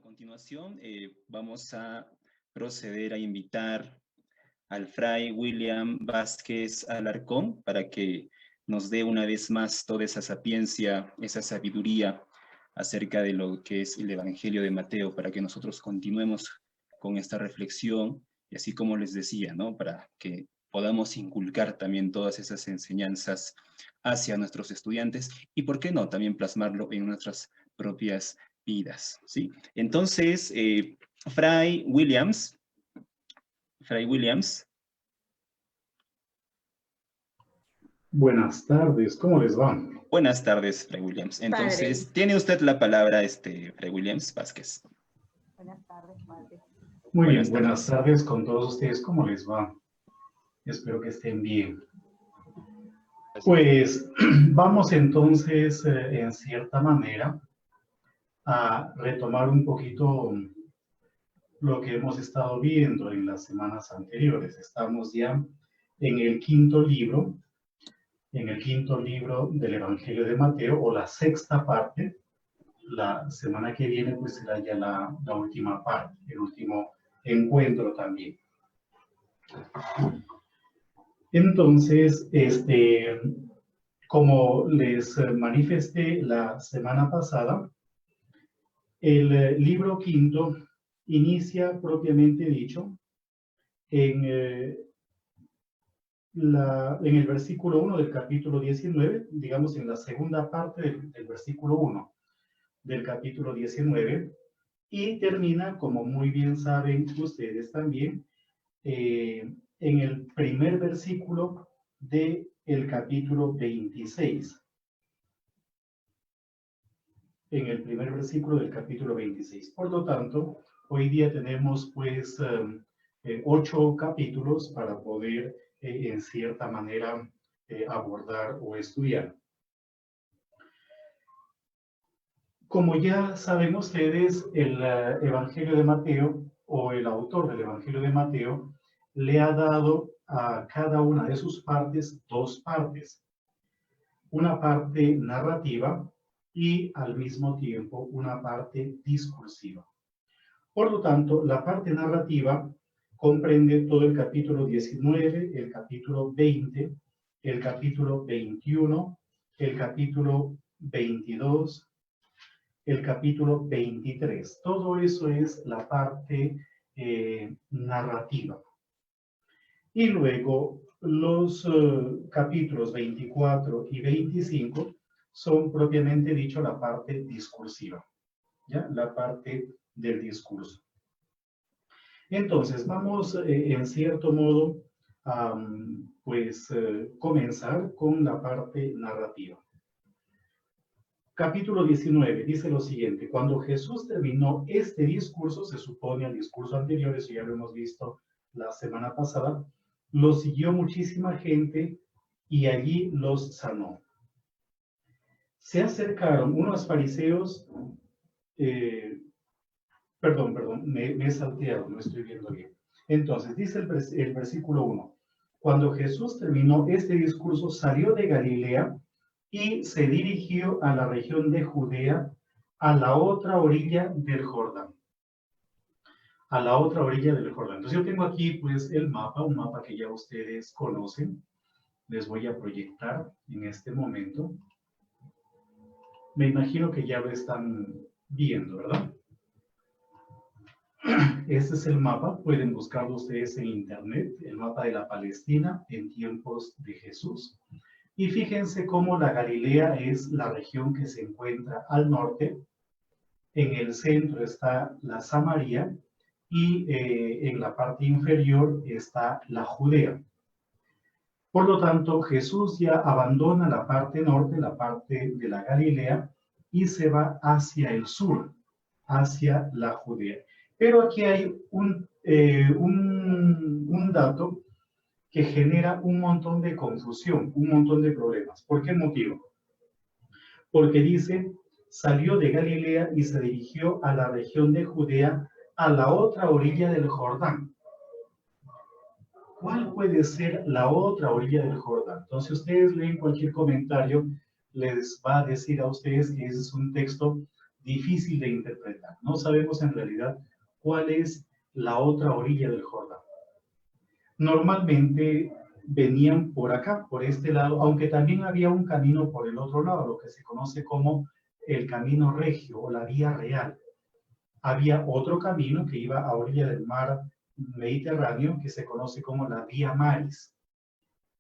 continuación, vamos a proceder a invitar al Fray William Vázquez Alarcón para que nos dé una vez más toda esa sapiencia, esa sabiduría acerca de lo que es el Evangelio de Mateo, para que nosotros continuemos con esta reflexión y así como les decía, ¿no? Para que podamos inculcar también todas esas enseñanzas hacia nuestros estudiantes y, ¿por qué no?, también plasmarlo en nuestras propias vidas, ¿sí? Entonces, Fray Williams. Buenas tardes, ¿cómo les va? Buenas tardes, Fray Williams. Entonces, Padre. tiene usted la palabra, Fray Williams Vázquez. Buenas tardes, padre. Muy Buenas bien, buenas tardes. tardes con todos ustedes, ¿cómo les va? Espero que estén bien. Pues vamos entonces, en cierta manera, a retomar un poquito lo que hemos estado viendo en las semanas anteriores. Estamos ya en el quinto libro del Evangelio de Mateo, o la sexta parte. La semana que viene pues será ya la última parte, el último encuentro también. Entonces, como les manifesté la semana pasada, el libro quinto inicia propiamente dicho en el versículo 1 del capítulo 19, digamos en la segunda parte del versículo 1 del capítulo 19, y termina, como muy bien saben ustedes también, en el primer versículo del capítulo 26. En el primer versículo del capítulo 26. Por lo tanto, hoy día tenemos pues 8 capítulos para poder en cierta manera abordar o estudiar. Como ya saben ustedes, el Evangelio de Mateo, o el autor del Evangelio de Mateo, le ha dado a cada una de sus partes dos partes. Una parte narrativa y al mismo tiempo una parte discursiva. Por lo tanto, la parte narrativa comprende todo el capítulo 19, el capítulo 20, el capítulo 21, el capítulo 22, el capítulo 23. Todo eso es la parte narrativa. Y luego los capítulos 24 y 25 son propiamente dicho la parte discursiva, ¿ya? La parte del discurso. Entonces, vamos en cierto modo a comenzar con la parte narrativa. Capítulo 19 dice lo siguiente: cuando Jesús terminó este discurso, se supone al discurso anterior, eso ya lo hemos visto la semana pasada, lo siguió muchísima gente y allí los sanó. Se acercaron unos fariseos, me he salteado, no estoy viendo bien. Entonces, dice el versículo 1, cuando Jesús terminó este discurso, salió de Galilea y se dirigió a la región de Judea, a la otra orilla del Jordán. A la otra orilla del Jordán. Entonces yo tengo aquí pues el mapa, un mapa que ya ustedes conocen. Les voy a proyectar en este momento. Me imagino que ya lo están viendo, ¿verdad? Este es el mapa, pueden buscarlo ustedes en internet, el mapa de la Palestina en tiempos de Jesús. Y fíjense cómo la Galilea es la región que se encuentra al norte. En el centro está la Samaria y en la parte inferior está la Judea. Por lo tanto, Jesús ya abandona la parte norte, la parte de la Galilea, y se va hacia el sur, hacia la Judea. Pero aquí hay un dato que genera un montón de confusión, un montón de problemas. ¿Por qué motivo? Porque dice, salió de Galilea y se dirigió a la región de Judea, a la otra orilla del Jordán. ¿Cuál puede ser la otra orilla del Jordán? Entonces, ustedes leen cualquier comentario, les va a decir a ustedes que ese es un texto difícil de interpretar. No sabemos en realidad cuál es la otra orilla del Jordán. Normalmente venían por acá, por este lado, aunque también había un camino por el otro lado, lo que se conoce como el camino regio o la vía real. Había otro camino que iba a orilla del mar Mediterráneo que se conoce como la vía Maris.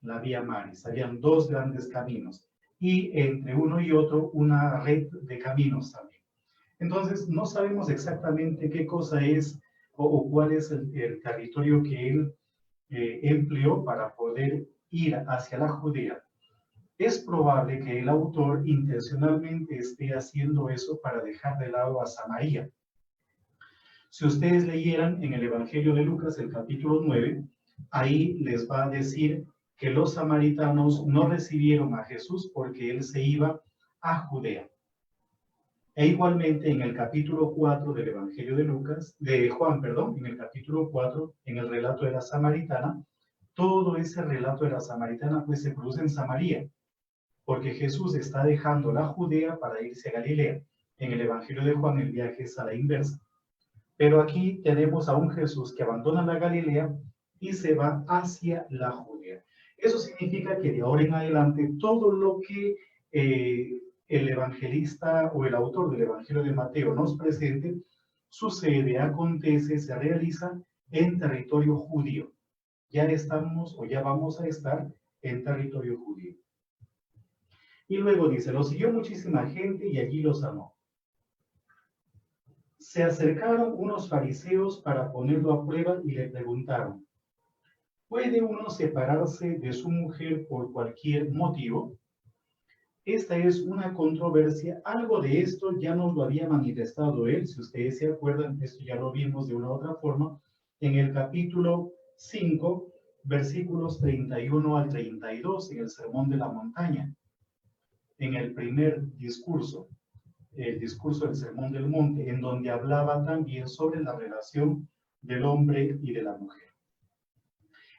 La vía Maris. Habían dos grandes caminos y entre uno y otro una red de caminos también. Entonces no sabemos exactamente qué cosa es o cuál es el territorio que él empleó para poder ir hacia la Judea. Es probable que el autor intencionalmente esté haciendo eso para dejar de lado a Samaria. Si ustedes leyeran en el Evangelio de Lucas, el capítulo 9, ahí les va a decir que los samaritanos no recibieron a Jesús porque él se iba a Judea. E igualmente en el capítulo 4 del Evangelio de Juan, en el capítulo 4, en el relato de la samaritana, todo ese relato de la samaritana pues se produce en Samaria, porque Jesús está dejando la Judea para irse a Galilea. En el Evangelio de Juan el viaje es a la inversa. Pero aquí tenemos a un Jesús que abandona la Galilea y se va hacia la Judea. Eso significa que de ahora en adelante todo lo que el evangelista o el autor del Evangelio de Mateo nos presente sucede, acontece, se realiza en territorio judío. Ya estamos o ya vamos a estar en territorio judío. Y luego dice, lo siguió muchísima gente y allí los amó. Se acercaron unos fariseos para ponerlo a prueba y le preguntaron, ¿puede uno separarse de su mujer por cualquier motivo? Esta es una controversia. Algo de esto ya nos lo había manifestado él, si ustedes se acuerdan, esto ya lo vimos de una u otra forma, en el capítulo 5, versículos 31 al 32, en el Sermón de la Montaña, en el primer discurso, el discurso del Sermón del Monte, en donde hablaba también sobre la relación del hombre y de la mujer.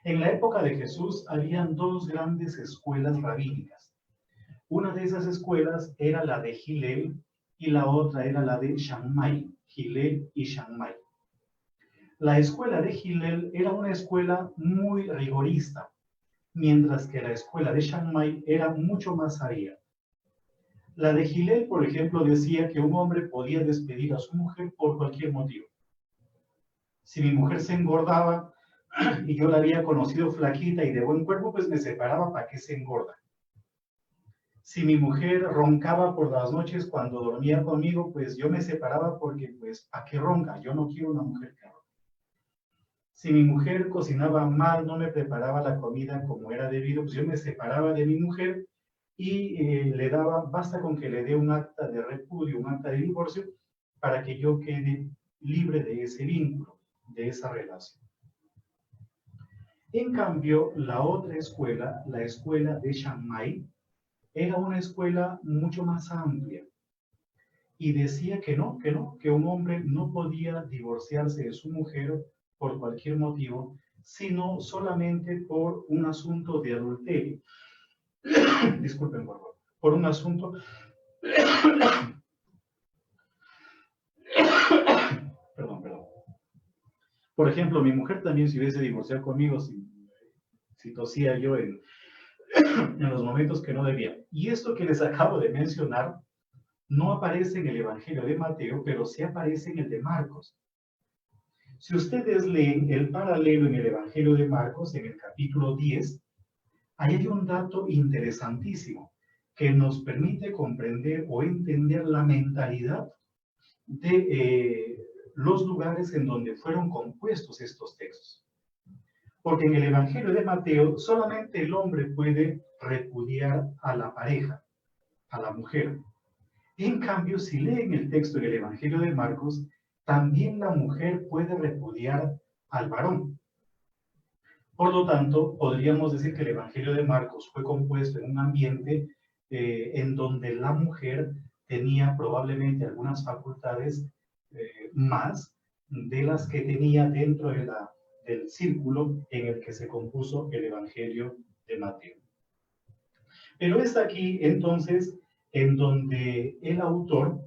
En la época de Jesús habían dos grandes escuelas rabínicas. Una de esas escuelas era la de Hillel y la otra era la de Shammai, Hillel y Shammai. La escuela de Hillel era una escuela muy rigorista, mientras que la escuela de Shammai era mucho más aria. La de Hillel, por ejemplo, decía que un hombre podía despedir a su mujer por cualquier motivo. Si mi mujer se engordaba y yo la había conocido flaquita y de buen cuerpo, pues me separaba para que se engorda. Si mi mujer roncaba por las noches cuando dormía conmigo, pues yo me separaba porque, pues, ¿a qué ronca? Yo no quiero una mujer que ronca. Si mi mujer cocinaba mal, no me preparaba la comida como era debido, pues yo me separaba de mi mujer y le daba, basta con que le dé un acta de repudio, un acta de divorcio, para que yo quede libre de ese vínculo, de esa relación. En cambio, la otra escuela, la escuela de Shammai, era una escuela mucho más amplia y decía que que un hombre no podía divorciarse de su mujer por cualquier motivo, sino solamente por un asunto de adulterio. Disculpen, por favor. Por un asunto... perdón. Por ejemplo, mi mujer también se hubiese divorciado conmigo si tosía yo en los momentos que no debía. Y esto que les acabo de mencionar no aparece en el Evangelio de Mateo, pero sí aparece en el de Marcos. Si ustedes leen el paralelo en el Evangelio de Marcos, en el capítulo 10, ahí hay un dato interesantísimo que nos permite comprender o entender la mentalidad de los lugares en donde fueron compuestos estos textos. Porque en el Evangelio de Mateo solamente el hombre puede repudiar a la pareja, a la mujer. En cambio, si leen el texto del Evangelio de Marcos, también la mujer puede repudiar al varón. Por lo tanto, podríamos decir que el Evangelio de Marcos fue compuesto en un ambiente en donde la mujer tenía probablemente algunas facultades más de las que tenía dentro del círculo en el que se compuso el Evangelio de Mateo. Pero es aquí, entonces, en donde el autor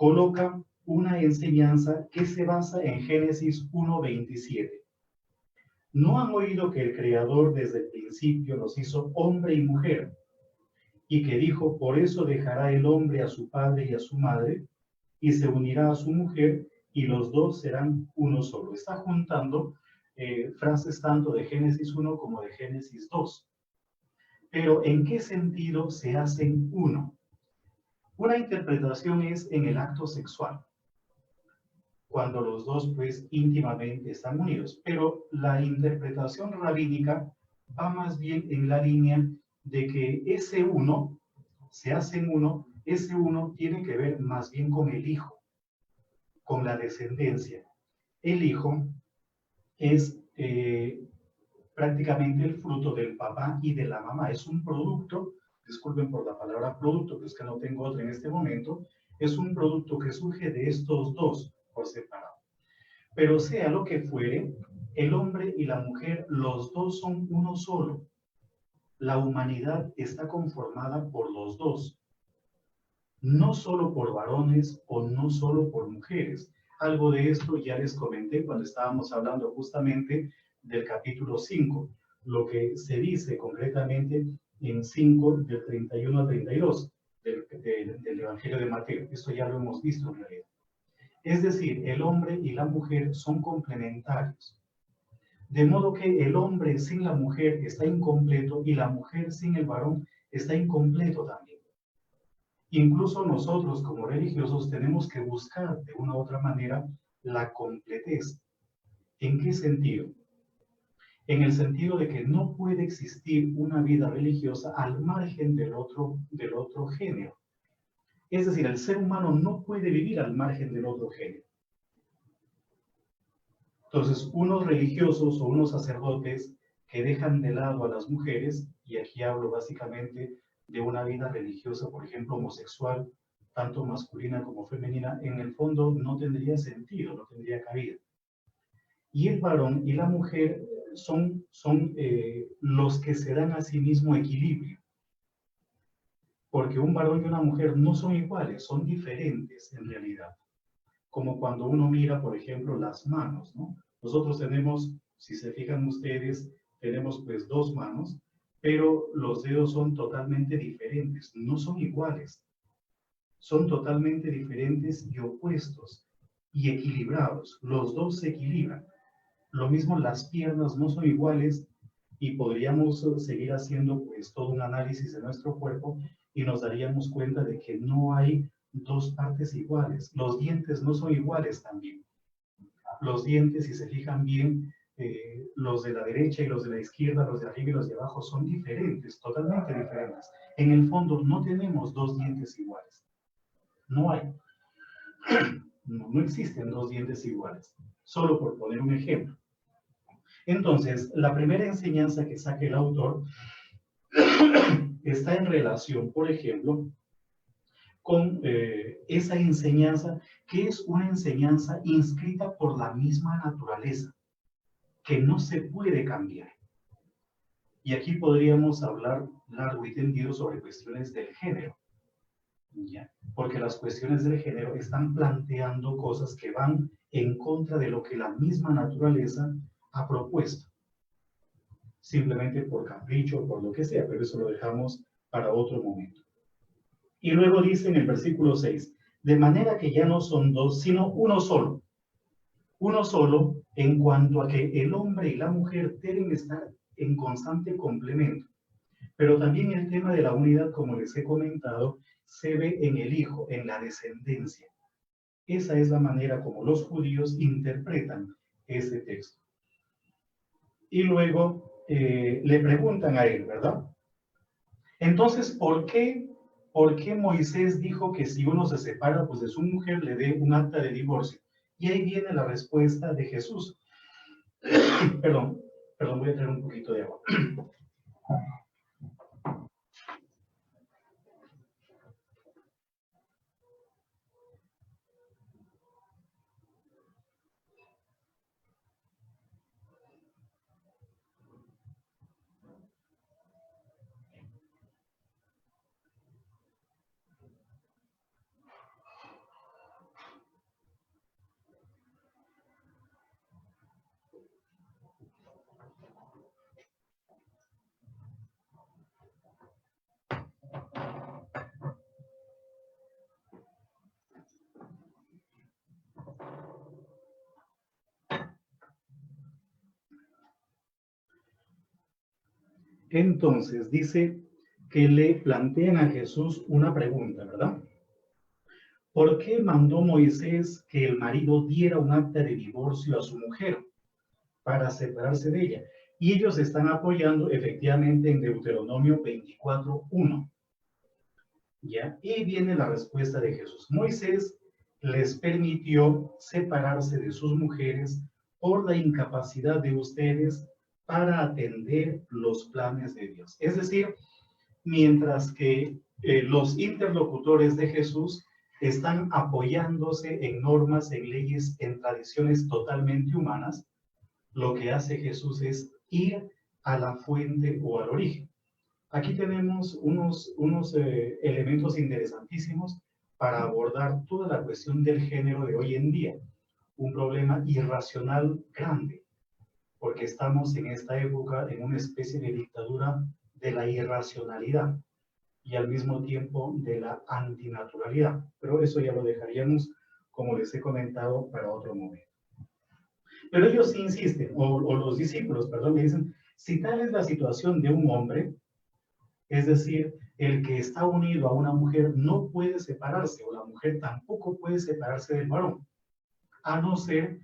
coloca una enseñanza que se basa en Génesis 1:27. ¿No han oído que el Creador desde el principio los hizo hombre y mujer? Y que dijo, por eso dejará el hombre a su padre y a su madre, y se unirá a su mujer, y los dos serán uno solo. Está juntando frases tanto de Génesis 1 como de Génesis 2. Pero ¿en qué sentido se hacen uno? Una interpretación es en el acto sexual, cuando los dos pues íntimamente están unidos. Pero la interpretación rabínica va más bien en la línea de que ese uno, se hacen uno, ese uno tiene que ver más bien con el hijo, con la descendencia. El hijo es prácticamente el fruto del papá y de la mamá. Es un producto, disculpen por la palabra producto, pero es que no tengo otra en este momento, es un producto que surge de estos dos por separado. Pero sea lo que fuere, el hombre y la mujer, los dos son uno solo. La humanidad está conformada por los dos, no solo por varones o no solo por mujeres. Algo de esto ya les comenté cuando estábamos hablando justamente del capítulo 5, lo que se dice concretamente en 5 del 31 al 32 del Evangelio de Mateo. Esto ya lo hemos visto en realidad. Es decir, el hombre y la mujer son complementarios. De modo que el hombre sin la mujer está incompleto y la mujer sin el varón está incompleto también. Incluso nosotros como religiosos tenemos que buscar de una u otra manera la completez. ¿En qué sentido? En el sentido de que no puede existir una vida religiosa al margen del otro género. Es decir, el ser humano no puede vivir al margen del otro género. Entonces, unos religiosos o unos sacerdotes que dejan de lado a las mujeres, y aquí hablo básicamente de una vida religiosa, por ejemplo, homosexual, tanto masculina como femenina, en el fondo no tendría sentido, no tendría cabida. Y el varón y la mujer son los que se dan a sí mismo equilibrio. Porque un varón y una mujer no son iguales, son diferentes en realidad. Como cuando uno mira, por ejemplo, las manos, ¿no? Nosotros tenemos, si se fijan ustedes, tenemos pues dos manos, pero los dedos son totalmente diferentes, no son iguales. Son totalmente diferentes y opuestos y equilibrados. Los dos se equilibran. Lo mismo las piernas no son iguales y podríamos seguir haciendo pues todo un análisis de nuestro cuerpo y nos daríamos cuenta de que no hay dos partes iguales. Los dientes no son iguales también. Los dientes, si se fijan bien, los de la derecha y los de la izquierda, los de arriba y los de abajo son diferentes, totalmente diferentes. En el fondo no tenemos dos dientes iguales. No hay. No existen dos dientes iguales. Solo por poner un ejemplo. Entonces, la primera enseñanza que saca el autor está en relación, por ejemplo, con esa enseñanza que es una enseñanza inscrita por la misma naturaleza, que no se puede cambiar. Y aquí podríamos hablar largo y tendido sobre cuestiones del género, ¿ya? Porque las cuestiones del género están planteando cosas que van en contra de lo que la misma naturaleza ha propuesto. Simplemente por capricho, por lo que sea, pero eso lo dejamos para otro momento. Y luego dice en el versículo 6, de manera que ya no son dos, sino uno solo. Uno solo en cuanto a que el hombre y la mujer deben estar en constante complemento. Pero también el tema de la unidad, como les he comentado, se ve en el hijo, en la descendencia. Esa es la manera como los judíos interpretan ese texto. Y luego le preguntan a él, ¿verdad? Entonces, ¿por qué Moisés dijo que si uno se separa pues, de su mujer, le dé un acta de divorcio? Y ahí viene la respuesta de Jesús. Perdón, voy a traer un poquito de agua. Entonces dice que le plantean a Jesús una pregunta, ¿verdad? ¿Por qué mandó Moisés que el marido diera un acta de divorcio a su mujer para separarse de ella? Y ellos están apoyando efectivamente en Deuteronomio 24:1. ¿Ya? Y viene la respuesta de Jesús. Moisés les permitió separarse de sus mujeres por la incapacidad de ustedes para atender los planes de Dios. Es decir, mientras que los interlocutores de Jesús están apoyándose en normas, en leyes, en tradiciones totalmente humanas, lo que hace Jesús es ir a la fuente o al origen. Aquí tenemos unos elementos interesantísimos para abordar toda la cuestión del género de hoy en día. Un problema irracional grande, porque estamos en esta época en una especie de dictadura de la irracionalidad y al mismo tiempo de la antinaturalidad. Pero eso ya lo dejaríamos, como les he comentado, para otro momento. Pero ellos insisten, o los discípulos, perdón, le dicen, si tal es la situación de un hombre, es decir, el que está unido a una mujer no puede separarse, o la mujer tampoco puede separarse del varón, a no ser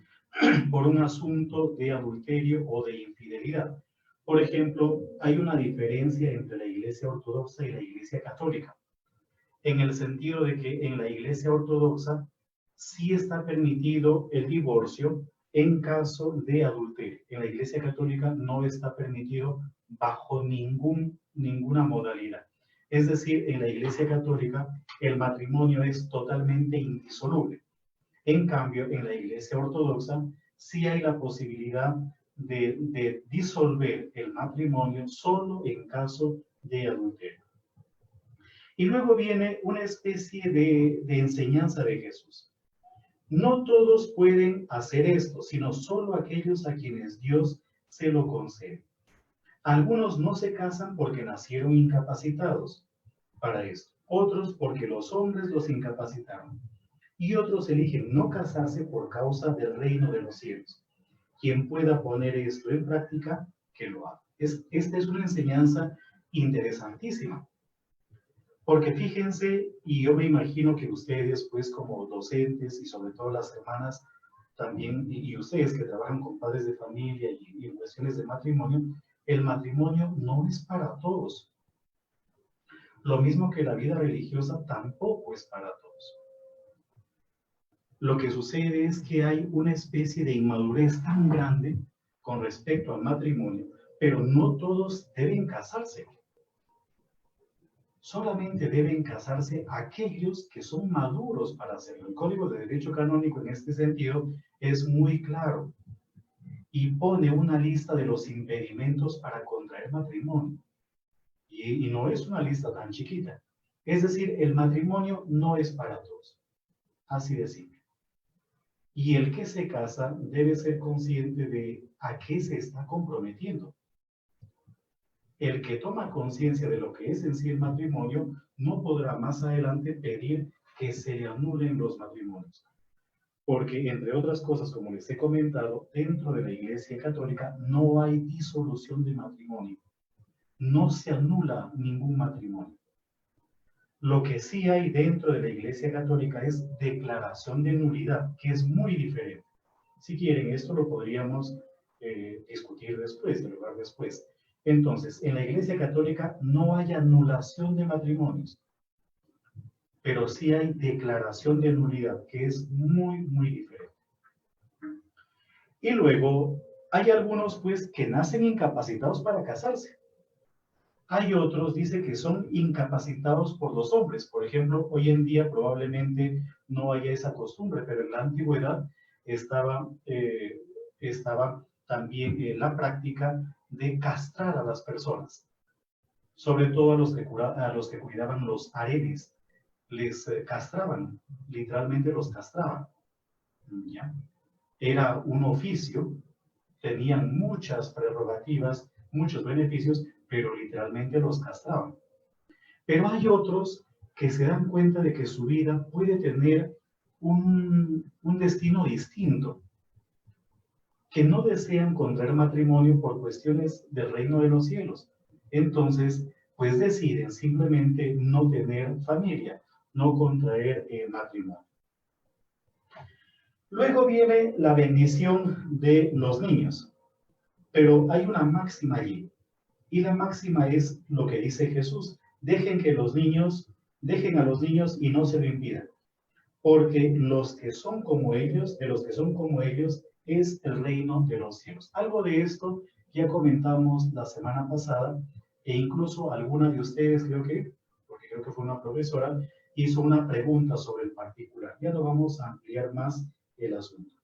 por un asunto de adulterio o de infidelidad. Por ejemplo, hay una diferencia entre la Iglesia Ortodoxa y la Iglesia Católica, en el sentido de que en la Iglesia Ortodoxa sí está permitido el divorcio en caso de adulterio. En la Iglesia Católica no está permitido bajo ninguna modalidad. Es decir, en la Iglesia Católica el matrimonio es totalmente indisoluble. En cambio, en la Iglesia Ortodoxa sí hay la posibilidad de disolver el matrimonio solo en caso de adulterio. Y luego viene una especie de enseñanza de Jesús. No todos pueden hacer esto, sino solo aquellos a quienes Dios se lo concede. Algunos no se casan porque nacieron incapacitados para esto, otros porque los hombres los incapacitaron, y otros eligen no casarse por causa del reino de los cielos. Quien pueda poner esto en práctica, que lo haga. Esta es una enseñanza interesantísima. Porque fíjense, y yo me imagino que ustedes, pues como docentes y sobre todo las hermanas también, y ustedes que trabajan con padres de familia y en cuestiones de matrimonio, el matrimonio no es para todos. Lo mismo que la vida religiosa tampoco es para todos. Lo que sucede es que hay una especie de inmadurez tan grande con respecto al matrimonio, pero no todos deben casarse. Solamente deben casarse aquellos que son maduros para hacerlo. El Código de Derecho Canónico en este sentido es muy claro y pone una lista de los impedimentos para contraer matrimonio. Y no es una lista tan chiquita. Es decir, el matrimonio no es para todos. Así de simple. Y el que se casa debe ser consciente de a qué se está comprometiendo. El que toma conciencia de lo que es en sí el matrimonio no podrá más adelante pedir que se le anulen los matrimonios. Porque, entre otras cosas, como les he comentado, dentro de la Iglesia Católica no hay disolución de matrimonio. No se anula ningún matrimonio. Lo que sí hay dentro de la Iglesia Católica es declaración de nulidad, que es muy diferente. Si quieren, esto lo podríamos discutir después, dialogar después. Entonces, en la Iglesia Católica no hay anulación de matrimonios, pero sí hay declaración de nulidad, que es muy, muy diferente. Y luego, hay algunos, pues, que nacen incapacitados para casarse. Hay otros, dice, que son incapacitados por los hombres. Por ejemplo, hoy en día probablemente no haya esa costumbre, pero en la antigüedad estaba también la práctica de castrar a las personas, sobre todo a los que cuidaban los harenes. Les castraban, literalmente los castraban. ¿Ya? Era un oficio, tenían muchas prerrogativas, muchos beneficios, pero literalmente los castraban. Pero hay otros que se dan cuenta de que su vida puede tener un destino distinto, que no desean contraer matrimonio por cuestiones del reino de los cielos, Entonces, pues deciden simplemente no tener familia, no contraer matrimonio. Luego viene la bendición de los niños, pero hay una máxima allí. Y la máxima es lo que dice Jesús: dejen a los niños y no se lo impidan, porque los que son como ellos, de los que son como ellos, es el reino de los cielos. Algo de esto ya comentamos la semana pasada, e incluso alguna de ustedes, porque creo que fue una profesora, hizo una pregunta sobre el particular. Ya no vamos a ampliar más el asunto.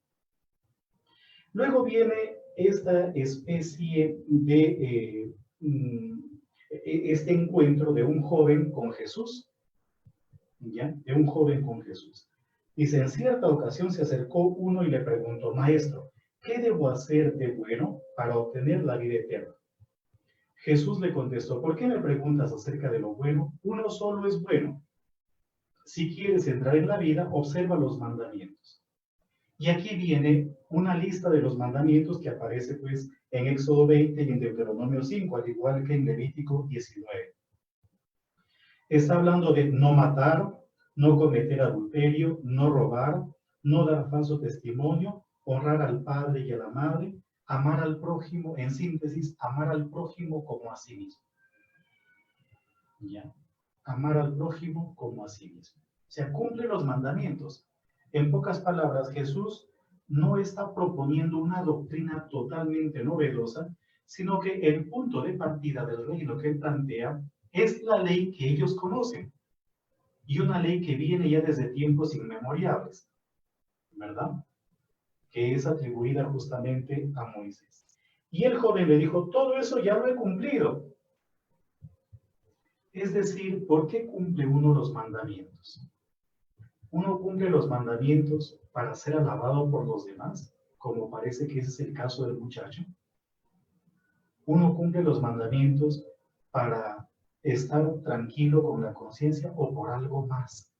Luego viene esta especie de este encuentro de un joven con Jesús, ¿ya? De un joven con Jesús. Dice: en cierta ocasión se acercó uno y le preguntó: Maestro, ¿qué debo hacer de bueno para obtener la vida eterna? Jesús le contestó: ¿por qué me preguntas acerca de lo bueno? Uno solo es bueno. Si quieres entrar en la vida, observa los mandamientos. Y aquí viene una lista de los mandamientos que aparece pues en Éxodo 20 y en Deuteronomio 5, al igual que en Levítico 19. Está hablando de no matar, no cometer adulterio, no robar, no dar falso testimonio, honrar al padre y a la madre, amar al prójimo, en síntesis, amar al prójimo como a sí mismo. ¿Ya? Amar al prójimo como a sí mismo. O sea, cumple los mandamientos. En pocas palabras, Jesús no está proponiendo una doctrina totalmente novedosa, sino que el punto de partida del reino que él plantea es la ley que ellos conocen, y una ley que viene ya desde tiempos inmemoriales, ¿verdad? Que es atribuida justamente a Moisés. Y el joven le dijo: todo eso ya lo he cumplido. Es decir, ¿por qué cumple uno los mandamientos? Uno cumple los mandamientos para ser alabado por los demás, como parece que ese es el caso del muchacho. Uno cumple los mandamientos para estar tranquilo con la conciencia o por algo más.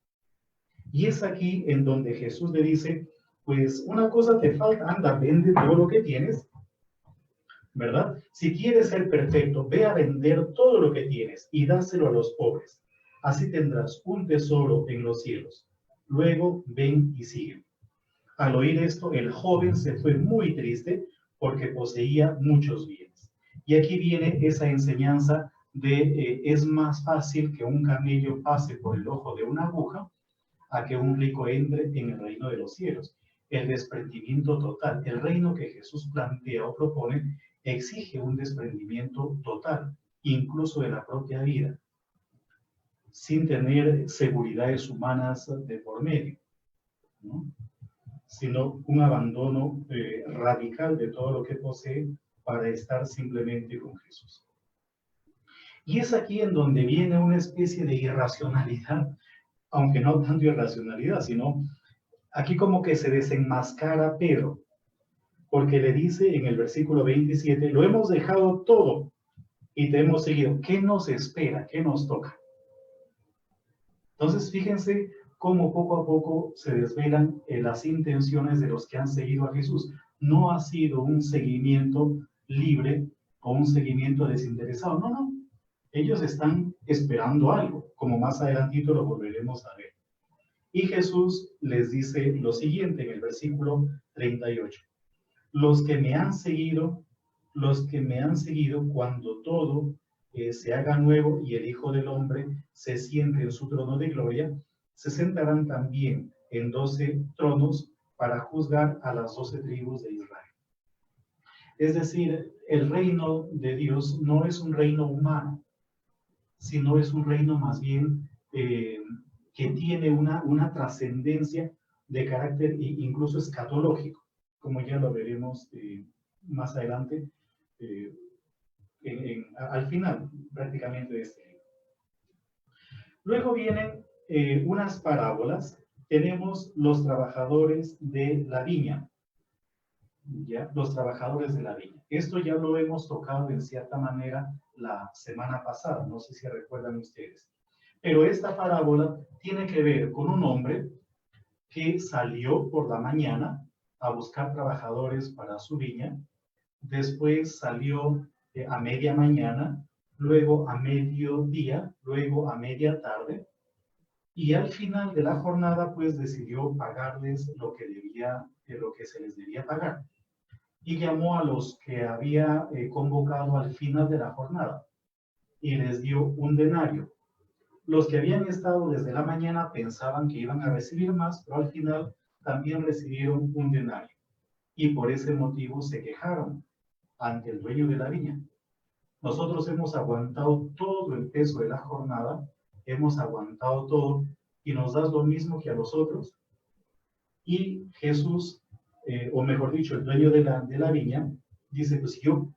Y es aquí en donde Jesús le dice: pues una cosa te falta, anda, vende todo lo que tienes, ¿verdad? Si quieres ser perfecto, ve a vender todo lo que tienes y dáselo a los pobres. Así tendrás un tesoro en los cielos. Luego ven y sigue. Al oír esto, el joven se fue muy triste porque poseía muchos bienes. Y aquí viene esa enseñanza de es más fácil que un camello pase por el ojo de una aguja a que un rico entre en el reino de los cielos. El desprendimiento total, el reino que Jesús plantea o propone, exige un desprendimiento total, incluso de la propia vida, sin tener seguridades humanas de por medio, ¿no? Sino un abandono radical de todo lo que posee para estar simplemente con Jesús. Y es aquí en donde viene una especie de irracionalidad, aunque no tanto irracionalidad, sino aquí como que se desenmascara Pedro, porque le dice en el versículo 27, lo hemos dejado todo y te hemos seguido. ¿Qué nos espera? ¿Qué nos toca? Entonces, fíjense cómo poco a poco se desvelan las intenciones de los que han seguido a Jesús. No ha sido un seguimiento libre o un seguimiento desinteresado. No, no. Ellos están esperando algo, como más adelantito lo volveremos a ver. Y Jesús les dice lo siguiente en el versículo 38. Los que me han seguido cuando todo se haga nuevo y el Hijo del Hombre se siente en su trono de gloria, se sentarán también en 12 tronos para juzgar a las 12 tribus de Israel. Es decir, el reino de Dios no es un reino humano, sino es un reino más bien que tiene una trascendencia de carácter incluso escatológico, como ya lo veremos más adelante, al final prácticamente de este libro. Luego vienen unas parábolas. Tenemos los trabajadores de la viña, ¿ya? Los trabajadores de la viña. Esto ya lo hemos tocado en cierta manera la semana pasada, no sé si recuerdan ustedes. Pero esta parábola tiene que ver con un hombre que salió por la mañana a buscar trabajadores para su viña, después salió a media mañana luego a mediodía, luego a media tarde, y al final de la jornada, pues decidió pagarles lo que debía, lo que se les debía pagar. Y llamó a los que había convocado al final de la jornada y les dio un denario. Los que habían estado desde la mañana pensaban que iban a recibir más, pero al final también recibieron un denario. Y por ese motivo se quejaron ante el dueño de la viña. Nosotros hemos aguantado todo el peso de la jornada, hemos aguantado todo y nos das lo mismo que a los otros. Y Jesús, o mejor dicho, el dueño de la viña, dice, pues yo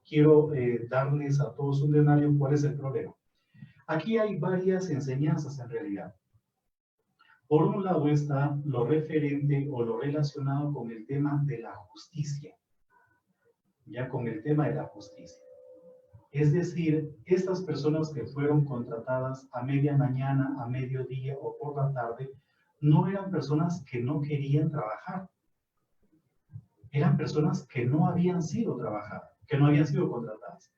quiero darles a todos un denario, ¿cuál es el problema? Aquí hay varias enseñanzas en realidad. Por un lado está lo referente o lo relacionado con el tema de la justicia, ya con el tema de la justicia. Es decir, estas personas que fueron contratadas a media mañana, a mediodía o por la tarde, no eran personas que no querían trabajar. Eran personas que no habían sido trabajadas, que no habían sido contratadas.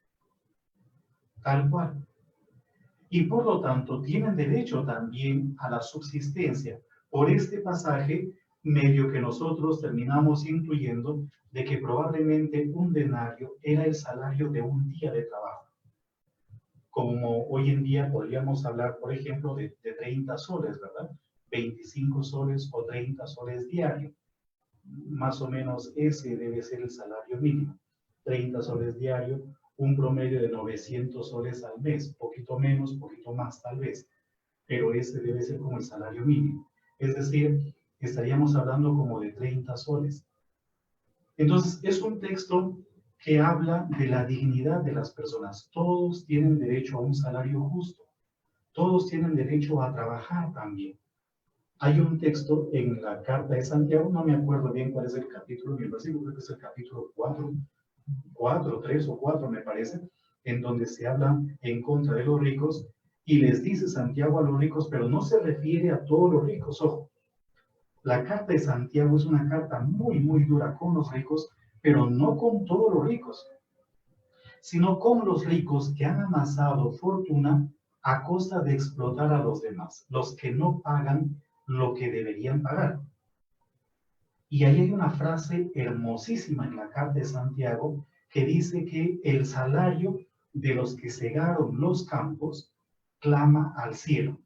Tal cual. Y por lo tanto tienen derecho también a la subsistencia. Por este pasaje, medio que nosotros terminamos intuyendo de que probablemente un denario era el salario de un día de trabajo. Como hoy en día podríamos hablar, por ejemplo, de 30 soles, ¿verdad? 25 soles o 30 soles diario. Más o menos ese debe ser el salario mínimo. 30 soles diario, un promedio de 900 soles al mes, poquito menos, poquito más tal vez, pero ese debe ser como el salario mínimo. Es decir, estaríamos hablando como de 30 soles. Entonces, es un texto que habla de la dignidad de las personas. Todos tienen derecho a un salario justo. Todos tienen derecho a trabajar también. Hay un texto en la carta de Santiago, no me acuerdo bien cuál es el capítulo ni el versículo, creo que es el capítulo 4, 3 o 4 me parece, en donde se habla en contra de los ricos y les dice Santiago a los ricos, pero no se refiere a todos los ricos, ojo. La carta de Santiago es una carta muy, muy dura con los ricos, pero no con todos los ricos, sino con los ricos que han amasado fortuna a costa de explotar a los demás, los que no pagan lo que deberían pagar. Y ahí hay una frase hermosísima en la carta de Santiago que dice que el salario de los que cegaron los campos clama al cielo.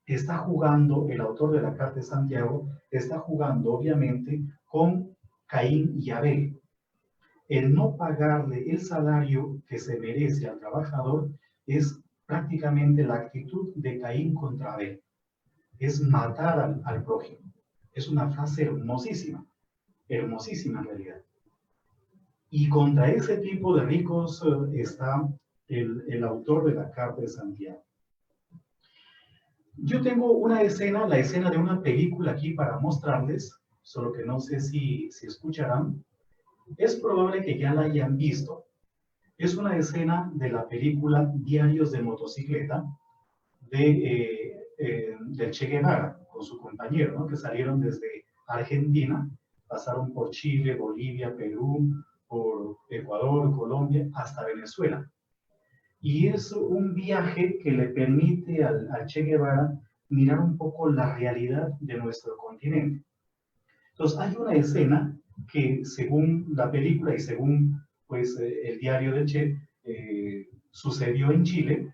Está jugando, el autor de la carta de Santiago, está jugando obviamente con Caín y Abel. El no pagarle el salario que se merece al trabajador es prácticamente la actitud de Caín contra Abel. Es matar al prójimo. Es una frase hermosísima, hermosísima en realidad. Y contra ese tipo de ricos está el autor de la carta de Santiago. Yo tengo una escena, la escena de una película aquí para mostrarles, solo que no sé si escucharán. Es probable que ya la hayan visto. Es una escena de la película Diarios de Motocicleta del Che Guevara con su compañero, ¿no? Que salieron desde Argentina, pasaron por Chile, Bolivia, Perú, por Ecuador, Colombia, hasta Venezuela. Y es un viaje que le permite al Che Guevara mirar un poco la realidad de nuestro continente. Entonces, hay una escena que, según la película y según pues, el diario del Che, sucedió en Chile,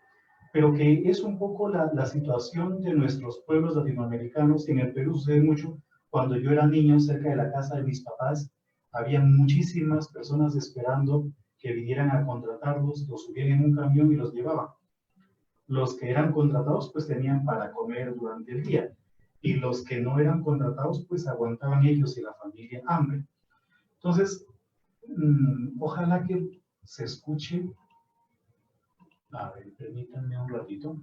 pero que es un poco la situación de nuestros pueblos latinoamericanos. En el Perú sucede mucho. Cuando yo era niño, cerca de la casa de mis papás, había muchísimas personas esperando que vinieran a contratarlos, los subían en un camión y los llevaban. Los que eran contratados, pues tenían para comer durante el día. Y los que no eran contratados, pues aguantaban ellos y la familia hambre. Entonces, ojalá que se escuche. A ver, permítanme un ratito.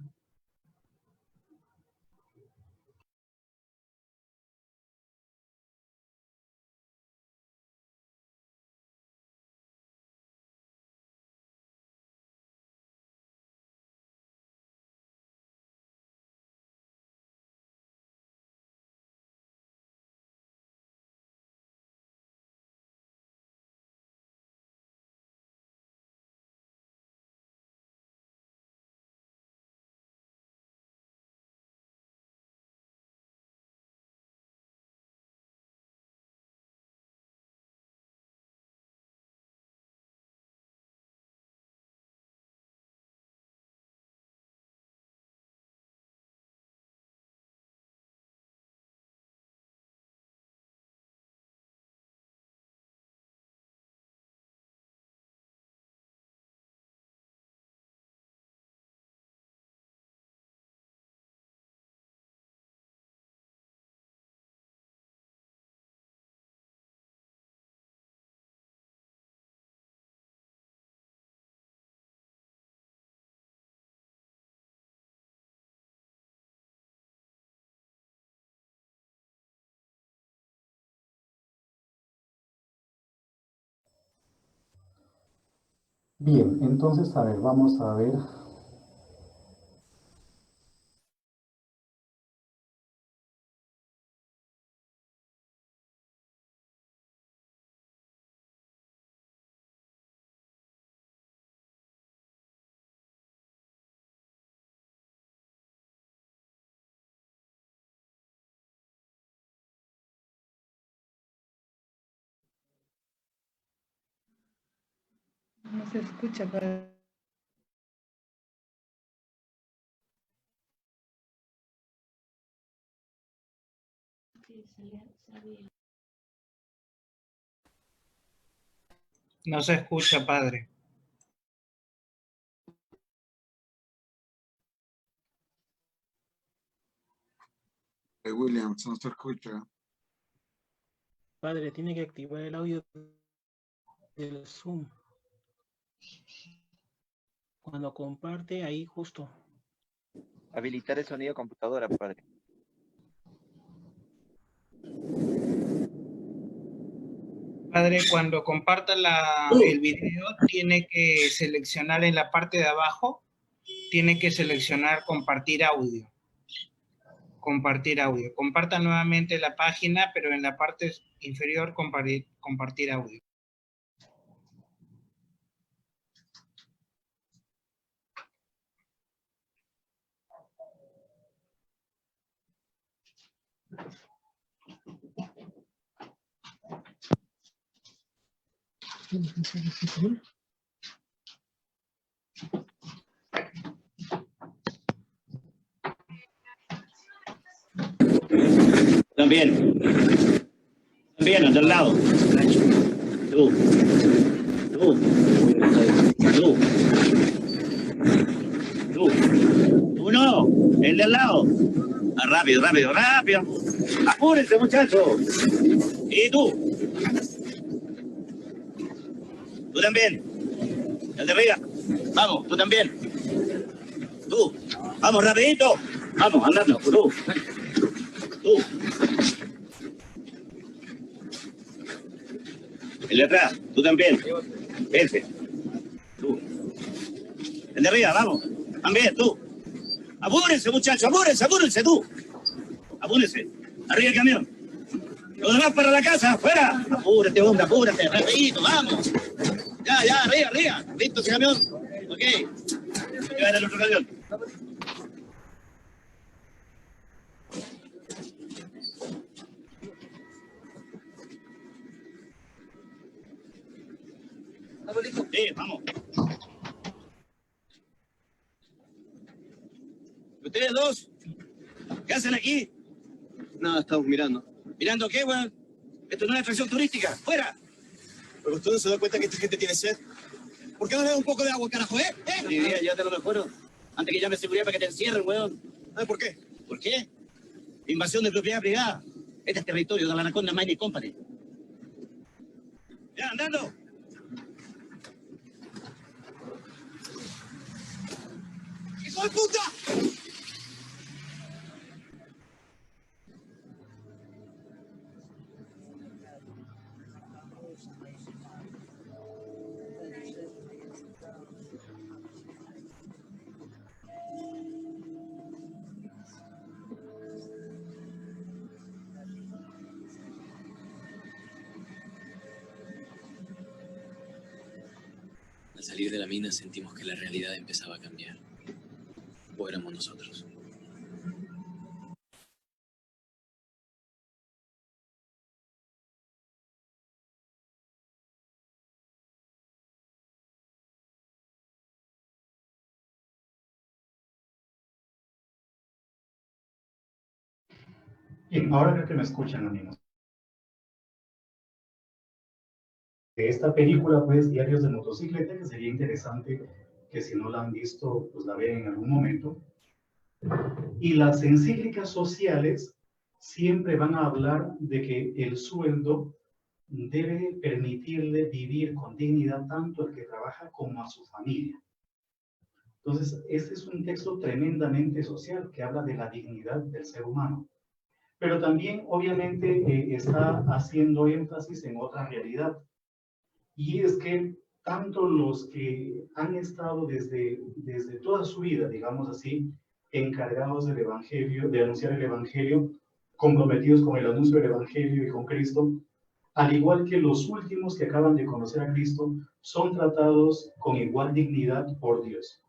Bien, entonces, a ver, vamos a ver. No se escucha, padre. No se escucha, padre. Williams, no se escucha. Padre, tiene que activar el audio del Zoom. Cuando comparte, ahí justo. Habilitar el sonido computadora, padre. Padre, cuando comparta el video, tiene que seleccionar en la parte de abajo, tiene que seleccionar compartir audio. Compartir audio. Comparta nuevamente la página, pero en la parte inferior compartir audio. También, al del lado. Tú. Tú no, el del lado. Ah, rápido. Apúrense, muchachos. Y tú. Tú también. El de arriba. Vamos, tú también. Tú. Vamos, rapidito. Vamos, andando. Tú. El de atrás, tú también. Ese. Tú. El de arriba, vamos. También, tú. Apúrense, muchachos, apúrense, tú. Apúrense. Arriba el camión. Los demás para la casa, afuera. Apúrate, hombre, apúrate. Rapidito, vamos. Ya, arriba. ¿Listo ese camión? Ok. Llevar el otro camión. Sí, vamos. ¿Ustedes dos? ¿Qué hacen aquí? Nada, estamos mirando. ¿Mirando qué, weón? Esto no es atracción turística. ¡Fuera! ¿Pero usted no se da cuenta que esta gente tiene sed? ¿Por qué no le da un poco de agua, carajo, Mi vida, llévate lo mejor. Antes que llame seguridad para que te encierren, weón. ¿Por qué? ¿Por qué? Invasión de propiedad privada. Este es territorio de la Anaconda Mining Company. Ya, andando. ¡Hijo de puta! Al salir de la mina sentimos que la realidad empezaba a cambiar. O éramos nosotros. Bien, ahora creo que me escuchan, amigos. De esta película, pues, Diarios de Motocicleta, que sería interesante que si no la han visto, pues la vean en algún momento. Y las encíclicas sociales siempre van a hablar de que el sueldo debe permitirle vivir con dignidad tanto al que trabaja como a su familia. Entonces, este es un texto tremendamente social que habla de la dignidad del ser humano. Pero también, obviamente, está haciendo énfasis en otra realidad. Y es que tanto los que han estado desde toda su vida, digamos así, encargados del Evangelio, de anunciar el Evangelio, comprometidos con el anuncio del Evangelio y con Cristo, al igual que los últimos que acaban de conocer a Cristo, son tratados con igual dignidad por Dios.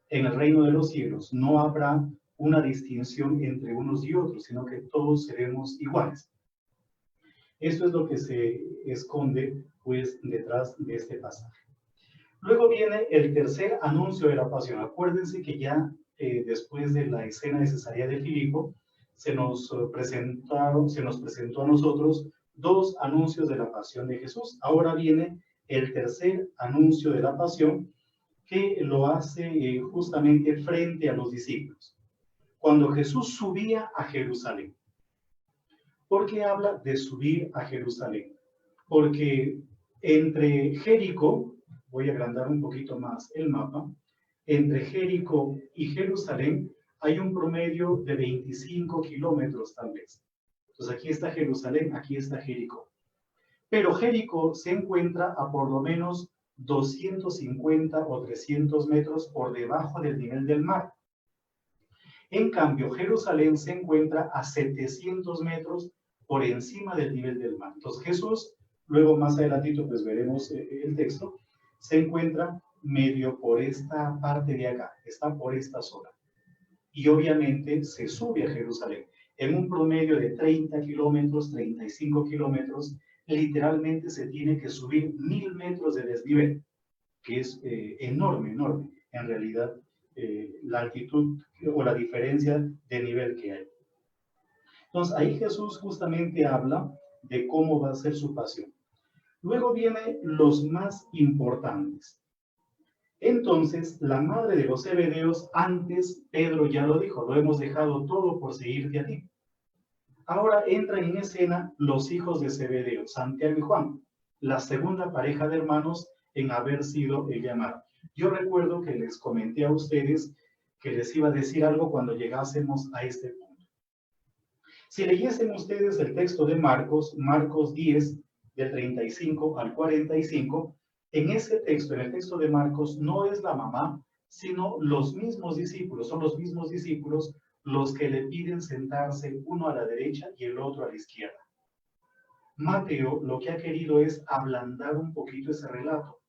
En el reino de los cielos no habrá una distinción entre unos y otros, sino que todos seremos iguales. Esto es lo que se esconde, pues, detrás de este pasaje. Luego viene el tercer anuncio de la pasión. Acuérdense que ya después de la escena de Cesarea de Filipo, se nos presentó a nosotros dos anuncios de la pasión de Jesús. Ahora viene el tercer anuncio de la pasión, que lo hace justamente frente a los discípulos. Cuando Jesús subía a Jerusalén. ¿Por qué habla de subir a Jerusalén? Porque entre Jericó, voy a agrandar un poquito más el mapa, entre Jericó y Jerusalén hay un promedio de 25 kilómetros tal vez. Entonces aquí está Jerusalén, aquí está Jericó. Pero Jericó se encuentra a por lo menos 250 o 300 metros por debajo del nivel del mar. En cambio, Jerusalén se encuentra a 700 metros por encima del nivel del mar. Entonces Jesús, luego más adelantito pues veremos el texto, se encuentra medio por esta parte de acá, está por esta zona. Y obviamente se sube a Jerusalén en un promedio de 30 kilómetros, 35 kilómetros, literalmente se tiene que subir 1000 metros de desnivel, que es enorme, enorme, en realidad, la altitud o la diferencia de nivel que hay. Entonces, ahí Jesús justamente habla de cómo va a ser su pasión. Luego vienen los más importantes. Entonces, la madre de los Zebedeos, antes Pedro ya lo dijo, lo hemos dejado todo por seguirte a ti. Ahora entran en escena los hijos de Zebedeo, Santiago y Juan, la segunda pareja de hermanos en haber sido llamados. Yo recuerdo que les comenté a ustedes que les iba a decir algo cuando llegásemos a este punto. Si leyesen ustedes el texto de Marcos 10, del 35 al 45, en ese texto, en el texto de Marcos, no es la mamá, sino los mismos discípulos, son los mismos discípulos los que le piden sentarse uno a la derecha y el otro a la izquierda. Mateo lo que ha querido es ablandar un poquito ese relato,